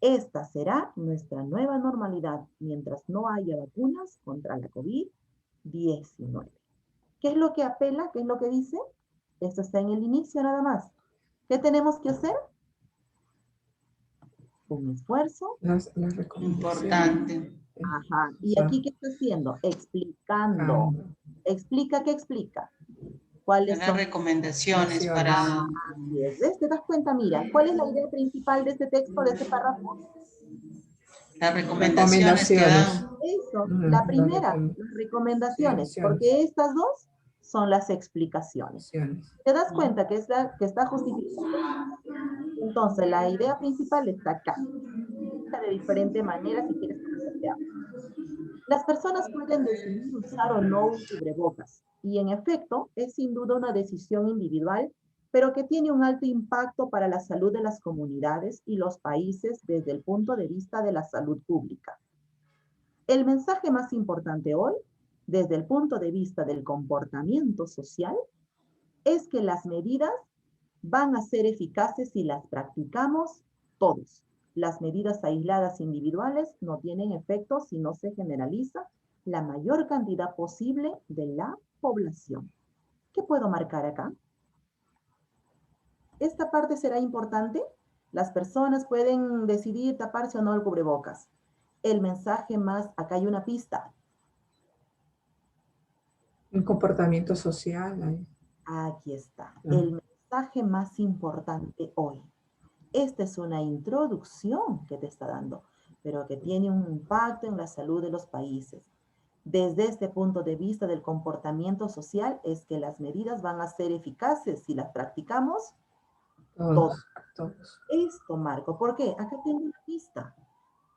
Esta será nuestra nueva normalidad mientras no haya vacunas contra la COVID-19. ¿Qué es lo que apela? ¿Qué es lo que dice? Esto está en el inicio nada más. ¿Qué tenemos que hacer? Un esfuerzo. Las recomendaciones. Importante. Ajá. ¿Y aquí qué está haciendo? Explicando. ¿Explica qué explica? ¿Cuáles Las son? recomendaciones para... Así es. ¿Ves? ¿Te das cuenta? Mira, ¿cuál es la idea principal de este texto, de este párrafo? Las recomendaciones que dan. Eso, la primera, las recomendaciones, porque estas dos son las explicaciones. ¿Te das cuenta que está justificada? Entonces, la idea principal está acá. De diferente manera, si quieres plantear. Las personas pueden decidir usar o no un cubrebocas, y en efecto, es sin duda una decisión individual, pero que tiene un alto impacto para la salud de las comunidades y los países desde el punto de vista de la salud pública. El mensaje más importante hoy, desde el punto de vista del comportamiento social, es que las medidas van a ser eficaces si las practicamos todos. Las medidas aisladas individuales no tienen efecto si no se generaliza la mayor cantidad posible de la población. ¿Qué puedo marcar acá? Esta parte será importante. Las personas pueden decidir taparse o no el cubrebocas. El mensaje más, acá hay una pista. Un comportamiento social. Ahí. Aquí está. Ah. El mensaje más importante hoy. Esta es una introducción que te está dando, pero que tiene un impacto en la salud de los países. Desde este punto de vista del comportamiento social, es que las medidas van a ser eficaces si las practicamos todos. Todos. Esto, Marco, ¿por qué? Acá tengo una pista.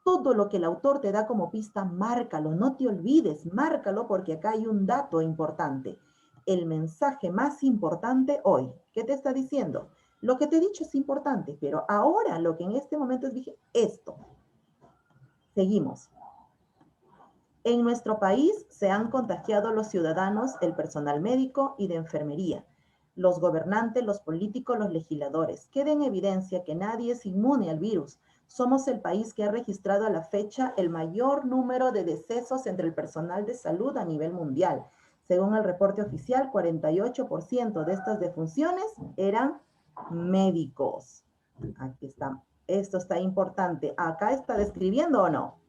Todo lo que el autor te da como pista, márcalo, no te olvides, márcalo porque acá hay un dato importante. El mensaje más importante hoy, ¿qué te está diciendo? Lo que te he dicho es importante, pero ahora lo que en este momento es vigente, esto. Seguimos. En nuestro país se han contagiado los ciudadanos, el personal médico y de enfermería, los gobernantes, los políticos, los legisladores. Queda en evidencia que nadie es inmune al virus. Somos el país que ha registrado a la fecha el mayor número de decesos entre el personal de salud a nivel mundial. Según el reporte oficial, 48% de estas defunciones eran médicos. Aquí está. Esto está importante. ¿Acá está describiendo o no?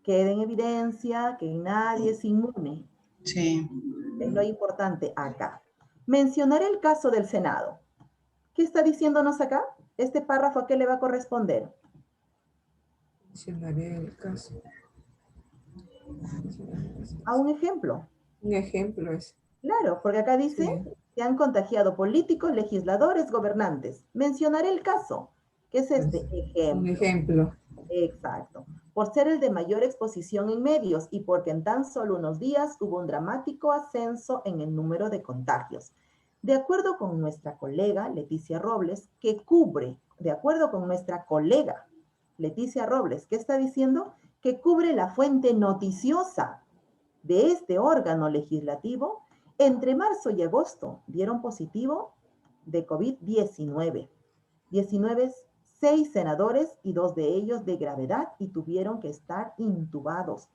Queda en evidencia que nadie es inmune. Sí. Es lo importante acá. Mencionaré el caso del Senado. ¿Qué está diciéndonos acá? Este párrafo, ¿a qué le va a corresponder? Mencionaré el caso. A un ejemplo. Un ejemplo es. Claro, porque acá dice, Sí. se han contagiado políticos, legisladores, gobernantes. Mencionaré el caso. ¿Qué es este? Un Ejemplo. ejemplo. Exacto. Por ser el de mayor exposición en medios y porque en tan solo unos días hubo un dramático ascenso en el número de contagios. De acuerdo con nuestra colega Leticia Robles, que cubre, de acuerdo con nuestra colega Leticia Robles, ¿qué está diciendo? Que cubre la fuente noticiosa de este órgano legislativo, entre marzo y agosto dieron positivo de COVID-19. 6 senadores y 2 de ellos de gravedad y tuvieron que estar intubados.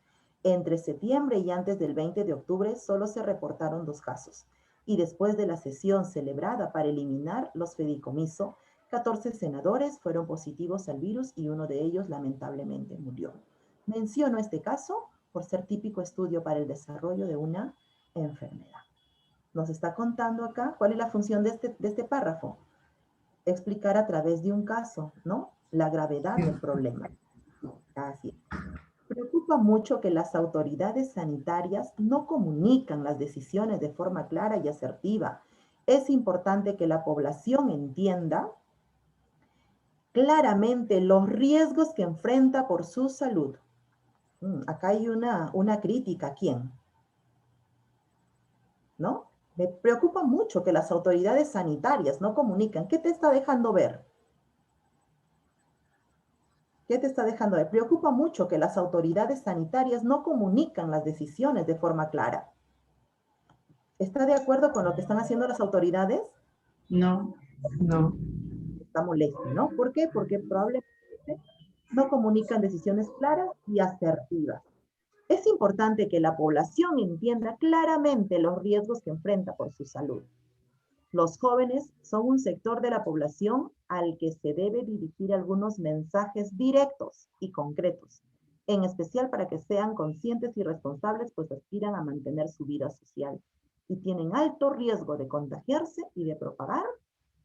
Entre septiembre y antes del 20 de octubre solo se reportaron 2 casos. Y después de la sesión celebrada para eliminar los fideicomisos, 14 senadores fueron positivos al virus y uno de ellos lamentablemente murió. Menciono este caso por ser típico estudio para el desarrollo de una enfermedad. Nos está contando acá cuál es la función de este párrafo. Explicar a través de un caso, ¿no? La gravedad del problema. Así es. Preocupa mucho que las autoridades sanitarias no comunican las decisiones de forma clara y asertiva. Es importante que la población entienda claramente los riesgos que enfrenta por su salud. Acá hay una crítica. ¿A quién? ¿No? Me preocupa mucho que las autoridades sanitarias no comunican. ¿Qué te está dejando ver? ¿Qué te está dejando ver? Preocupa mucho que las autoridades sanitarias no comunican las decisiones de forma clara. ¿Está de acuerdo con lo que están haciendo las autoridades? No. No. Está molesto, ¿no? ¿Por qué? Porque probablemente no comunican decisiones claras y asertivas. Es importante que la población entienda claramente los riesgos que enfrenta por su salud. Los jóvenes son un sector de la población al que se debe dirigir algunos mensajes directos y concretos, en especial para que sean conscientes y responsables, pues aspiran a mantener su vida social y tienen alto riesgo de contagiarse y de propagar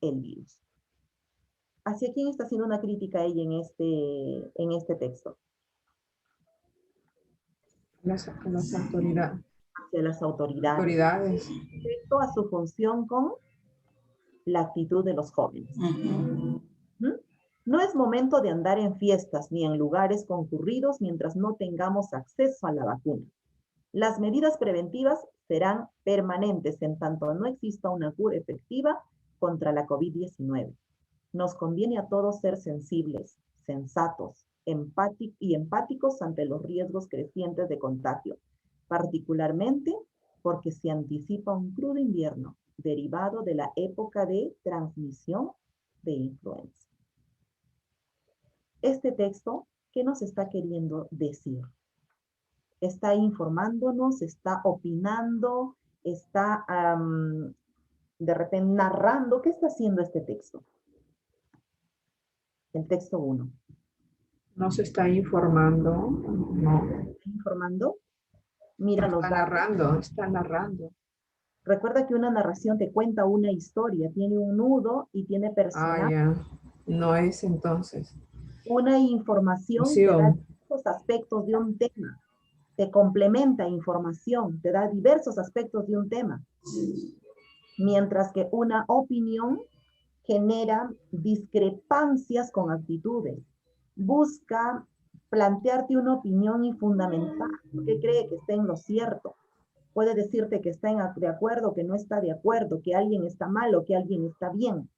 el virus. ¿Hacia quién está haciendo una crítica ella en este texto? Las autoridades. Hacia las autoridades. Respecto a su función con la actitud de los jóvenes. Uh-huh. No es momento de andar en fiestas ni en lugares concurridos mientras no tengamos acceso a la vacuna. Las medidas preventivas serán permanentes en tanto no exista una cura efectiva contra la COVID-19. Nos conviene a todos ser sensibles, sensatos, empáticos ante los riesgos crecientes de contagio, particularmente porque se anticipa un crudo invierno derivado de la época de transmisión de influenza. Este texto, ¿qué nos está queriendo decir? Está informándonos, está opinando, está de repente narrando. ¿Qué está haciendo este texto? El texto 1. No se está informando, no. ¿Está informando? Mira los Está datos. narrando, está narrando. Recuerda que una narración te cuenta una historia, tiene un nudo y tiene Ah, personajes. ya. No es entonces. Una información te da Fusión. diversos aspectos de un tema, te complementa información, te da diversos aspectos de un tema, mientras que una opinión genera discrepancias con actitudes, busca plantearte una opinión y fundamentar por qué cree que está en lo cierto. Puede decirte que está de acuerdo, que no está de acuerdo, que alguien está mal o que alguien está bien.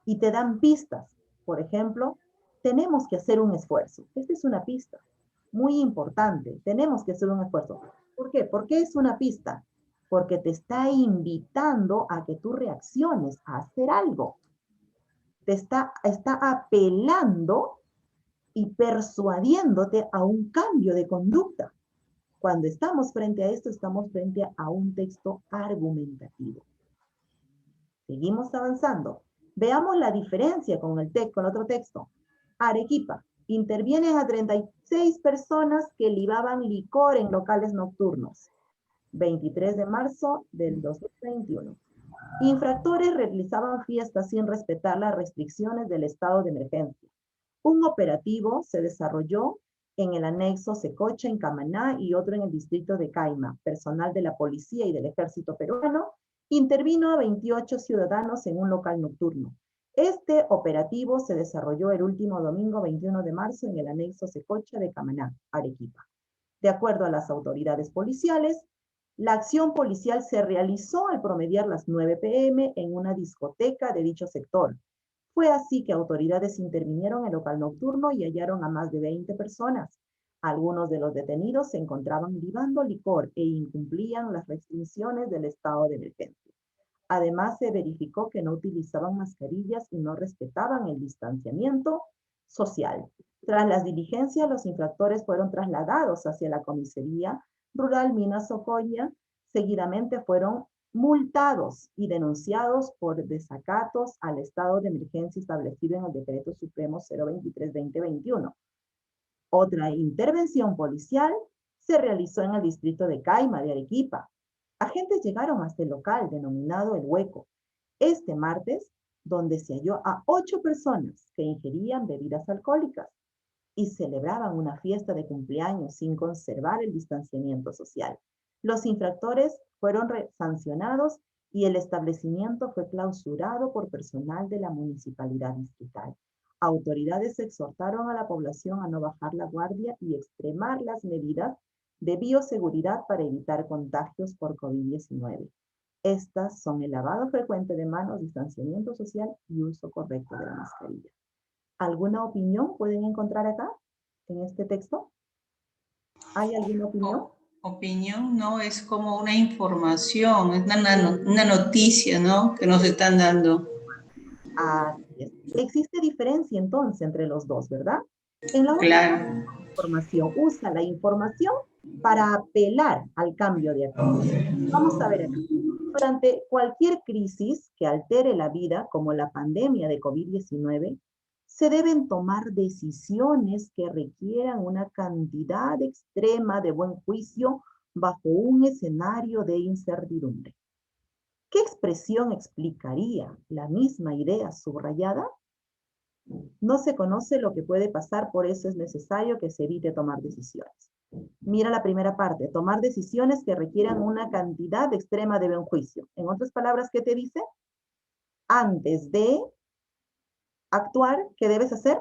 Y te dan pistas. Por ejemplo, tenemos que hacer un esfuerzo. Esta es una pista muy importante. Tenemos que hacer un esfuerzo. ¿Por qué? ¿Por qué es una pista? Porque te está invitando a que tú reacciones, a hacer algo. Te está apelando y persuadiéndote a un cambio de conducta. Cuando estamos frente a esto, estamos frente a un texto argumentativo. Seguimos avanzando. Veamos la diferencia con el otro texto. Arequipa. Intervienen a 36 personas que libaban licor en locales nocturnos. 23 de marzo del 2021. Infractores realizaban fiestas sin respetar las restricciones del estado de emergencia. Un operativo se desarrolló en el anexo Secocha, en Camaná, y otro en el distrito de Caima. Personal de la policía y del ejército peruano intervino a 28 ciudadanos en un local nocturno. Este operativo se desarrolló el último domingo 21 de marzo en el anexo Secocha de Camaná, Arequipa. De acuerdo a las autoridades policiales, la acción policial se realizó al promediar las 9 p.m. en una discoteca de dicho sector. Fue así que autoridades intervinieron en el local nocturno y hallaron a más de 20 personas. Algunos de los detenidos se encontraban libando licor e incumplían las restricciones del estado de emergencia. Además, se verificó que no utilizaban mascarillas y no respetaban el distanciamiento social. Tras las diligencias, los infractores fueron trasladados hacia la comisaría rural Minas Ocoña. Seguidamente fueron multados y denunciados por desacatos al estado de emergencia establecido en el Decreto Supremo 023-2021. Otra intervención policial se realizó en el distrito de Caima, de Arequipa. Agentes llegaron hasta el local denominado El Hueco este martes, donde se halló a 8 personas que ingerían bebidas alcohólicas y celebraban una fiesta de cumpleaños sin conservar el distanciamiento social. Los infractores fueron sancionados y el establecimiento fue clausurado por personal de la municipalidad distrital. Autoridades exhortaron a la población a no bajar la guardia y extremar las medidas de bioseguridad para evitar contagios por COVID-19. Estas son el lavado frecuente de manos, distanciamiento social y uso correcto de la mascarilla. ¿Alguna opinión pueden encontrar acá, en este texto? ¿Hay alguna opinión? Opinión, ¿no? Es como una información, es una noticia, ¿no? Que nos están dando. Así es. Existe diferencia entonces entre los dos, ¿verdad? En la Claro. información, usa la información para apelar al cambio de actitud. Vamos a ver acá. Durante cualquier crisis que altere la vida, como la pandemia de COVID-19, se deben tomar decisiones que requieran una cantidad extrema de buen juicio bajo un escenario de incertidumbre. ¿Qué expresión explicaría la misma idea subrayada? No se conoce lo que puede pasar, por eso es necesario que se evite tomar decisiones. Mira la primera parte, tomar decisiones que requieran una cantidad extrema de buen juicio. En otras palabras, ¿qué te dice? Antes de actuar, ¿qué debes hacer?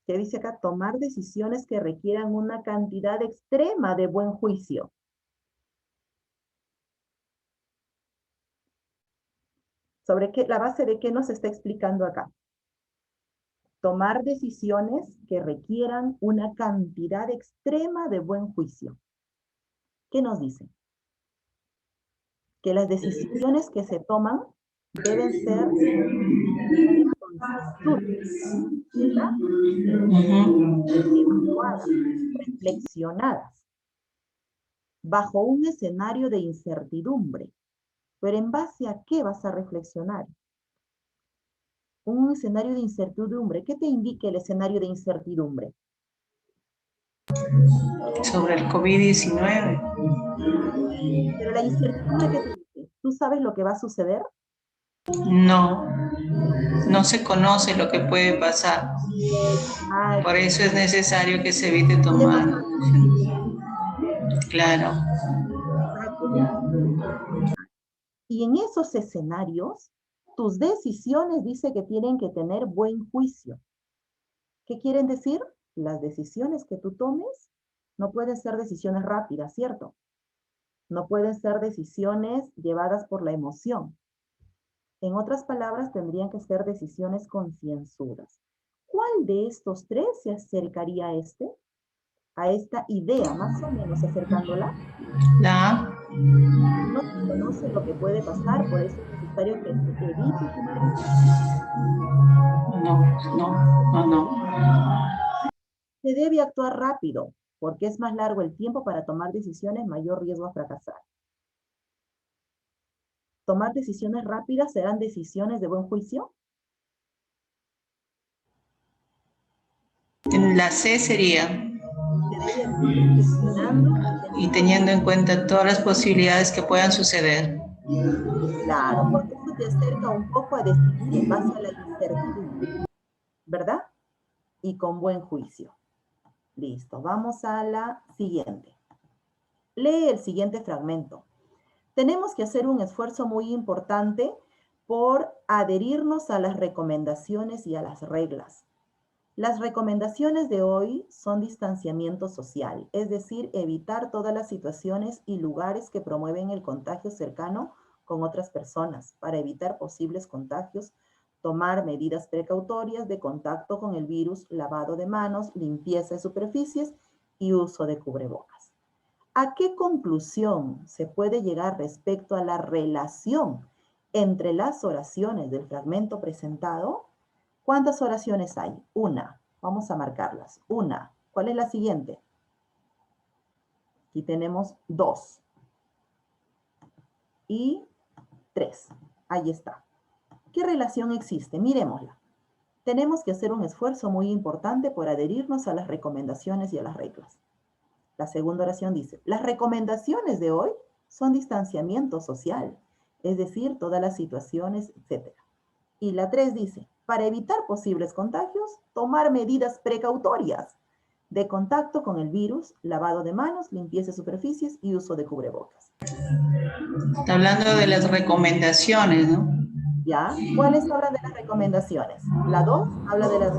¿Qué dice acá? Tomar decisiones que requieran una cantidad extrema de buen juicio. ¿Sobre qué, la base de qué nos está explicando acá? Tomar decisiones que requieran una cantidad extrema de buen juicio. ¿Qué nos dice? Que las decisiones que se toman deben ser ¿verdad? Evaluadas, reflexionadas, bajo un escenario de incertidumbre. Pero ¿en base a qué vas a reflexionar? Un escenario de incertidumbre. ¿Qué te indica el escenario de incertidumbre? Sobre el COVID-19. Pero la incertidumbre que te dice, ¿tú sabes lo que va a suceder? No, No. no se conoce lo que puede pasar. Por eso es necesario que se evite Puede tomar. pasar cualquier cosa. Claro. Exacto. Y en esos escenarios, tus decisiones dice que tienen que tener buen juicio. ¿Qué quieren decir? Las decisiones que tú tomes no pueden ser decisiones rápidas, ¿cierto? No pueden ser decisiones llevadas por la emoción. En otras palabras, tendrían que ser decisiones concienzudas. ¿Cuál de estos tres se acercaría a esta idea, más o menos acercándola? La No se conoce lo que puede pasar, por eso es necesario que se evite tomar decisiones. no. Se debe actuar rápido, porque es más largo el tiempo para tomar decisiones, mayor riesgo a fracasar. ¿Tomar decisiones rápidas serán decisiones de buen juicio? La C sería, Se debe actuar reflexionando y teniendo en cuenta todas las posibilidades que puedan suceder. claro, porque eso te acerca un poco a decidir en base a la incertidumbre, ¿verdad? Y con buen juicio. Listo, vamos a la siguiente. Lee el siguiente fragmento. Tenemos que hacer un esfuerzo muy importante por adherirnos a las recomendaciones y a las reglas. Las recomendaciones de hoy son distanciamiento social, es decir, evitar todas las situaciones y lugares que promueven el contagio cercano con otras personas para evitar posibles contagios, tomar medidas precautorias de contacto con el virus, lavado de manos, limpieza de superficies y uso de cubrebocas. ¿A qué conclusión se puede llegar respecto a la relación entre las oraciones del fragmento presentado? ¿Cuántas oraciones hay? Una. Vamos a marcarlas. Una. ¿Cuál es la siguiente? Aquí tenemos 2. Y 3. Ahí está. ¿Qué relación existe? Miremosla. Tenemos que hacer un esfuerzo muy importante por adherirnos a las recomendaciones y a las reglas. La segunda oración dice, las recomendaciones de hoy son distanciamiento social, es decir, todas las situaciones, etc. Y la 3 dice, para evitar posibles contagios, tomar medidas precautorias de contacto con el virus, lavado de manos, limpieza de superficies y uso de cubrebocas. Está hablando de las recomendaciones, ¿no? ¿Ya? ¿Cuáles hablan de las recomendaciones? La 2 habla de las...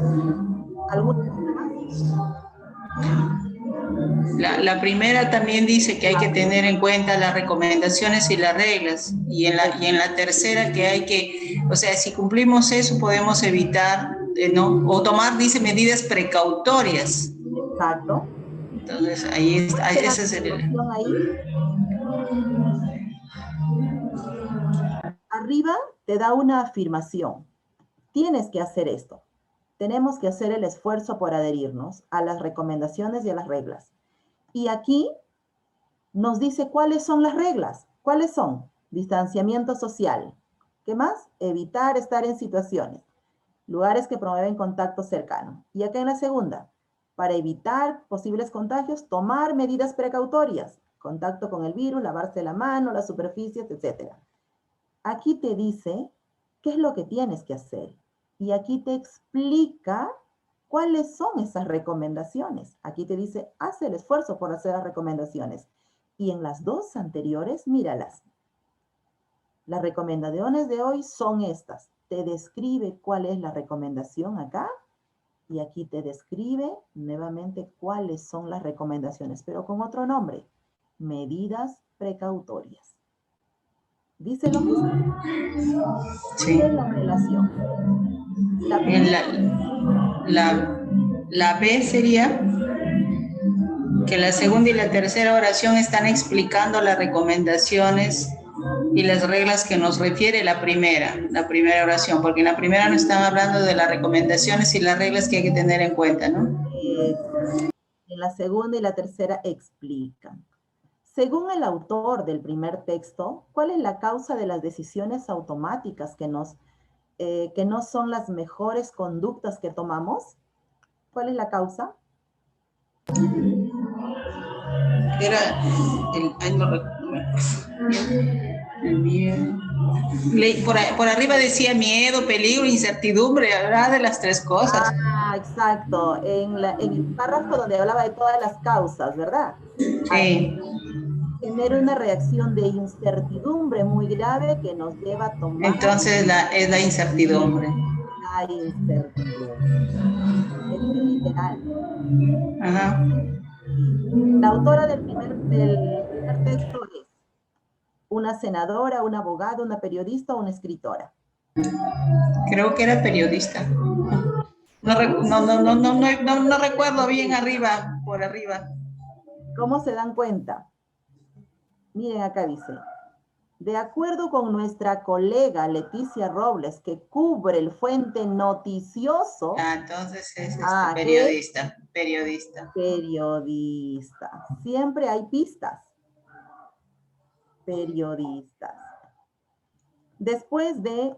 ¿Alguna más? La primera también dice que hay que tener en cuenta las recomendaciones y las reglas. Y en la tercera que hay que, o sea, si cumplimos eso podemos evitar, ¿no? O tomar, dice, medidas precautorias. Exacto. Entonces, ahí está, ¿Qué la ese es el... afirmación ahí? Arriba te da una afirmación. Tienes que hacer esto. Tenemos que hacer el esfuerzo por adherirnos a las recomendaciones y a las reglas. Y aquí nos dice cuáles son las reglas. ¿Cuáles son? Distanciamiento social. ¿Qué más? Evitar estar en situaciones, lugares que promueven contacto cercano. Y acá en la segunda, para evitar posibles contagios, tomar medidas precautorias, contacto con el virus, lavarse la mano, las superficies, etc. Aquí te dice qué es lo que tienes que hacer. Y aquí te explica cuáles son esas recomendaciones. Aquí te dice, haz el esfuerzo por hacer las recomendaciones. Y en las dos anteriores, míralas. Las recomendaciones de hoy son estas. Te describe cuál es la recomendación acá y aquí te describe nuevamente cuáles son las recomendaciones, pero con otro nombre. Medidas precautorias. Dice lo mismo. Sí. ¿Cuál es la relación? La En primera... la B sería que la segunda y la tercera oración están explicando las recomendaciones y las reglas que nos refiere la primera oración, porque en la primera nos están hablando de las recomendaciones y las reglas que hay que tener en cuenta, ¿no? En la segunda y la tercera explican. Según el autor del primer texto, ¿cuál es la causa de las decisiones automáticas que no son las mejores conductas que tomamos? ¿Cuál es la causa? Era el, ay, no recuerdo. El miedo. Por arriba decía miedo, peligro, incertidumbre, ¿verdad? De las tres cosas. Ah, exacto. En el párrafo donde hablaba de todas las causas, ¿verdad? Sí. Genera una reacción de incertidumbre muy grave que nos lleva a tomar Entonces es la incertidumbre. la incertidumbre. Es literal. Ajá. La autora del primer texto es una senadora, una abogada, una periodista o una escritora. Creo que era periodista. No recuerdo bien arriba, por arriba. ¿Cómo se dan cuenta? Miren, acá dice, de acuerdo con nuestra colega Leticia Robles, que cubre el Fuente Noticioso, Ah, entonces es ¿qué? periodista. Periodista. Siempre hay pistas. Periodistas. Después de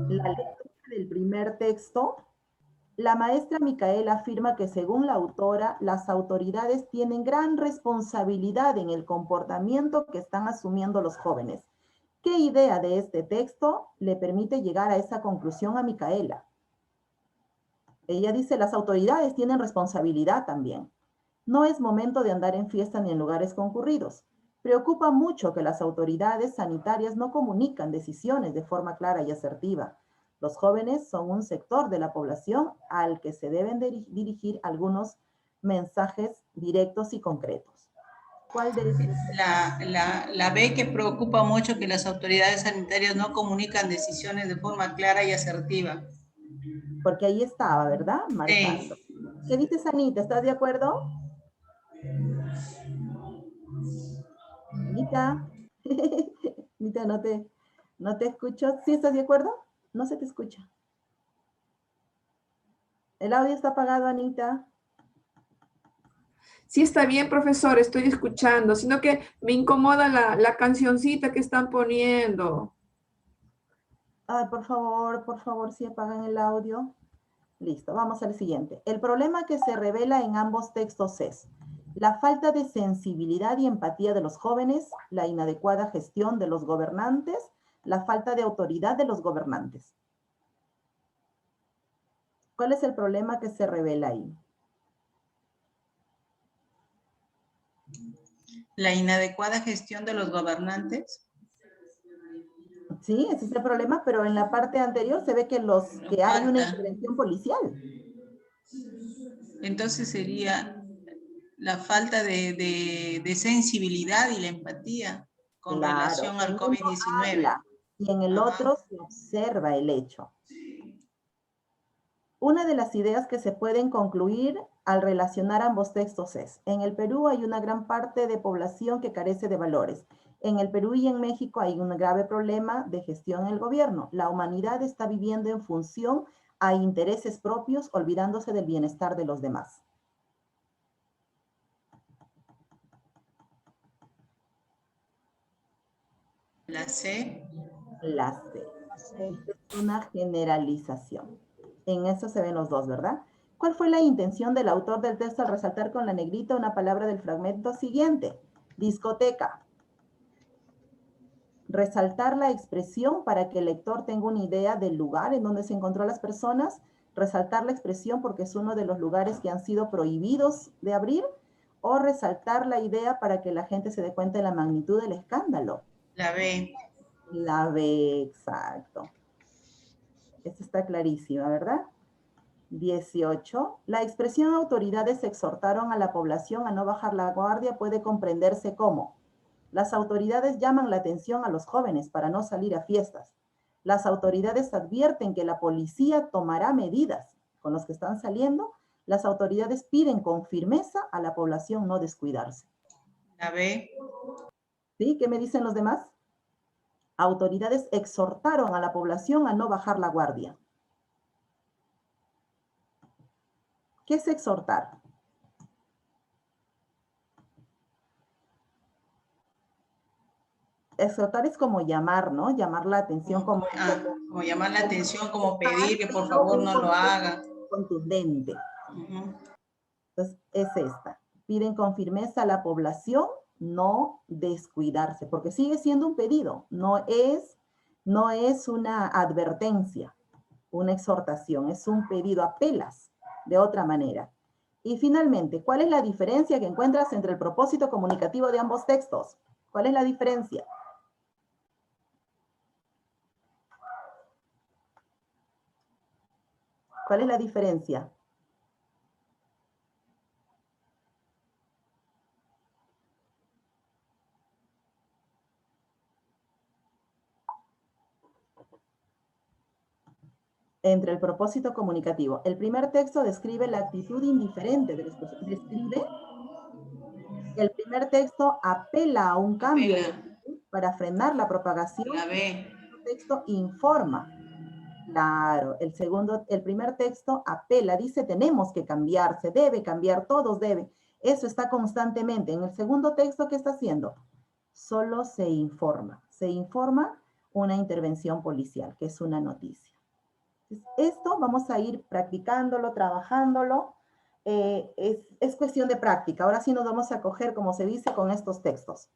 la lectura del primer texto, la maestra Micaela afirma que según la autora, las autoridades tienen gran responsabilidad en el comportamiento que están asumiendo los jóvenes. ¿Qué idea de este texto le permite llegar a esa conclusión a Micaela? Ella dice, las autoridades tienen responsabilidad también. No es momento de andar en fiesta ni en lugares concurridos. Preocupa mucho que las autoridades sanitarias no comunican decisiones de forma clara y asertiva. Los jóvenes son un sector de la población al que se deben dirigir algunos mensajes directos y concretos. ¿Cuál de estos? La B, que preocupa mucho que las autoridades sanitarias no comunican decisiones de forma clara y asertiva. Porque ahí estaba, ¿verdad? Marcando. Sí. ¿Qué dices, Anita? ¿Estás de acuerdo? Anita. Anita, no te escucho. ¿Sí estás de acuerdo? No se te escucha. El audio está apagado, Anita. Sí, está bien, profesor, estoy escuchando, sino que me incomoda la cancioncita que están poniendo. Ay, por favor, si apagan el audio. Listo, vamos al siguiente. El problema que se revela en ambos textos es la falta de sensibilidad y empatía de los jóvenes, la inadecuada gestión de los gobernantes, la falta de autoridad de los gobernantes. ¿Cuál es el problema que se revela ahí? La inadecuada gestión de los gobernantes. Sí, ese es el problema, pero en la parte anterior se ve que hay una intervención policial. Entonces sería la falta de sensibilidad y la empatía con relación al COVID-19. Y en el otro se observa el hecho. Una de las ideas que se pueden concluir al relacionar ambos textos es, en el Perú hay una gran parte de población que carece de valores. En el Perú y en México hay un grave problema de gestión en el gobierno. La humanidad está viviendo en función a intereses propios, olvidándose del bienestar de los demás. La C. La C. Es una generalización. En eso se ven los dos, ¿verdad? ¿Cuál fue la intención del autor del texto al resaltar con la negrita una palabra del fragmento siguiente? Discoteca. Resaltar la expresión para que el lector tenga una idea del lugar en donde se encontró las personas. Resaltar la expresión porque es uno de los lugares que han sido prohibidos de abrir. O resaltar la idea para que la gente se dé cuenta de la magnitud del escándalo. La B. La B, exacto. Esta está clarísima, ¿verdad? 18. La expresión autoridades exhortaron a la población a no bajar la guardia puede comprenderse como las autoridades llaman la atención a los jóvenes para no salir a fiestas. Las autoridades advierten que la policía tomará medidas con los que están saliendo. Las autoridades piden con firmeza a la población no descuidarse. La B. ¿Sí? ¿Qué me dicen los demás? Autoridades exhortaron a la población a no bajar la guardia. ¿Qué es exhortar? Exhortar es como llamar, ¿no? Llamar la atención Como llamar la atención, como pedir que por favor no lo hagan. Contundente. Entonces, es esta. Piden con firmeza a la población no descuidarse, porque sigue siendo un pedido, no es una advertencia, una exhortación, es un pedido, apelas de otra manera. Y finalmente, ¿cuál es la diferencia que encuentras entre el propósito comunicativo de ambos textos? ¿Cuál es la diferencia? ¿Cuál es la diferencia? Entre el propósito comunicativo. El primer texto describe la actitud indiferente de los profesores. El primer texto apela a un cambio de actitud para frenar la propagación. La B. El texto informa. Claro, el primer texto apela, dice tenemos que cambiar, se debe cambiar, todos deben. Eso está constantemente. En el segundo texto, ¿qué está haciendo? Solo se informa. Se informa una intervención policial, que es una noticia. Esto vamos a ir practicándolo, trabajándolo. Es cuestión de práctica. Ahora sí nos vamos a coger, como se dice, con estos textos.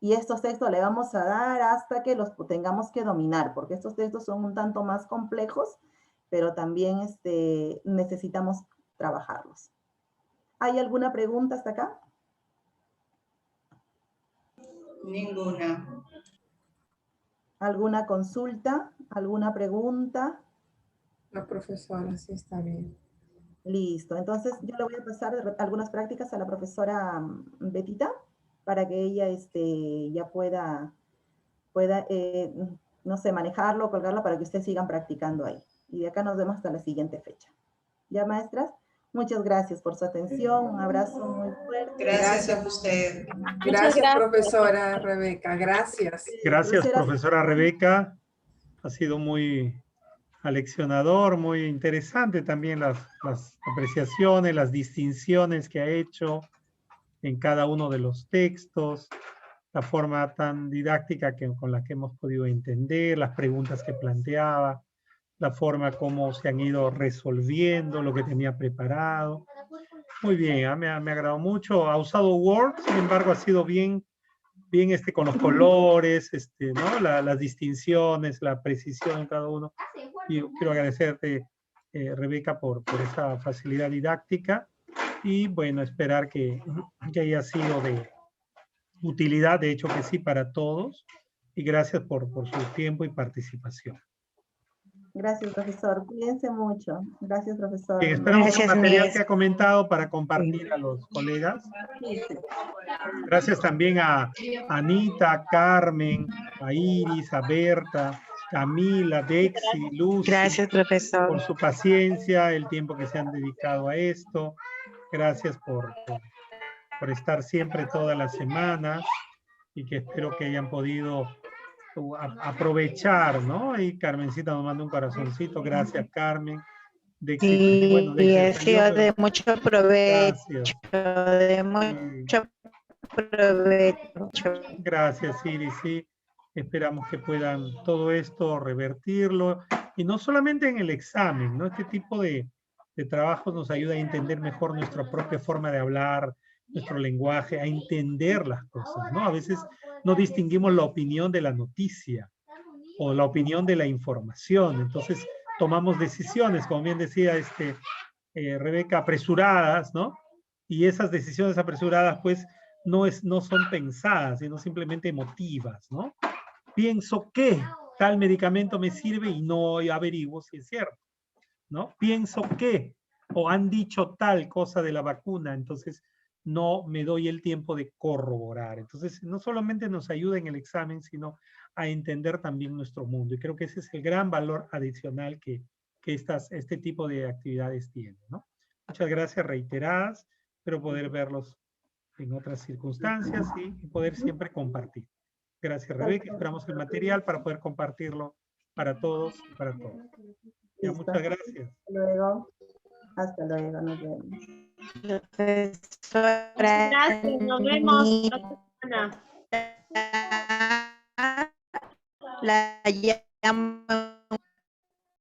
Y estos textos le vamos a dar hasta que los tengamos que dominar, porque estos textos son un tanto más complejos, pero también necesitamos trabajarlos. ¿Hay alguna pregunta hasta acá? Ninguna. ¿Alguna consulta? ¿Alguna pregunta? La profesora, sí está bien. Listo. Entonces, yo le voy a pasar algunas prácticas a la profesora Betita para que ella ya pueda no sé, manejarlo, colgarlo para que ustedes sigan practicando ahí. Y de acá nos vemos hasta la siguiente fecha. ¿Ya, maestras? Muchas gracias por su atención. Un abrazo muy fuerte. Gracias a usted. Gracias, profesora Rebeca. Gracias. Gracias, profesora Rebeca. Ha sido muy aleccionador, muy interesante también las apreciaciones, las distinciones que ha hecho en cada uno de los textos, la forma tan didáctica con la que hemos podido entender, las preguntas que planteaba, la forma como se han ido resolviendo lo que tenía preparado. Muy bien, me ha agradado mucho. Ha usado Word, sin embargo, ha sido bien con los colores, ¿no? Las distinciones, la precisión en cada uno. Y quiero agradecerte, Rebeca, por esa facilidad didáctica. Y bueno, esperar que haya sido de utilidad, de hecho que sí, para todos. Y gracias por su tiempo y participación. Gracias, profesor. Cuídense mucho. Gracias, profesor. Bien, esperamos el material que ha comentado para compartir a los colegas. Gracias también a Anita, a Carmen, a Iris, a Berta, Camila, Dexi, Lucy. Gracias, profesor. Por su paciencia, el tiempo que se han dedicado a esto. Gracias por estar siempre todas las semanas y que espero que hayan podido aprovechar, ¿no? Y Carmencita nos manda un corazoncito. Gracias, Carmen. Sí, bueno, ha sido de mucho provecho. De mucho provecho. Gracias, Iris. Sí, esperamos que puedan todo esto revertirlo. Y no solamente en el examen, ¿no? Este tipo de trabajos nos ayuda a entender mejor nuestra propia forma de hablar, nuestro lenguaje, a entender las cosas, ¿no? A veces no distinguimos la opinión de la noticia o la opinión de la información. Entonces tomamos decisiones, como bien decía Rebeca, apresuradas, ¿no? Y esas decisiones apresuradas, pues, no son pensadas, sino simplemente emotivas, ¿no? Pienso que tal medicamento me sirve y no averiguo si es cierto, ¿no? Pienso que, o han dicho tal cosa de la vacuna, entonces no me doy el tiempo de corroborar. Entonces, no solamente nos ayuda en el examen, sino a entender también nuestro mundo. Y creo que ese es el gran valor adicional que este tipo de actividades tienen, ¿no? Muchas gracias reiteradas. Espero poder verlos en otras circunstancias y poder siempre compartir. Gracias, Rebeca. Esperamos el material para poder compartirlo para todos y para todos. Ya, muchas gracias. Hasta luego, nos vemos. Gracias, nos vemos. La llamo.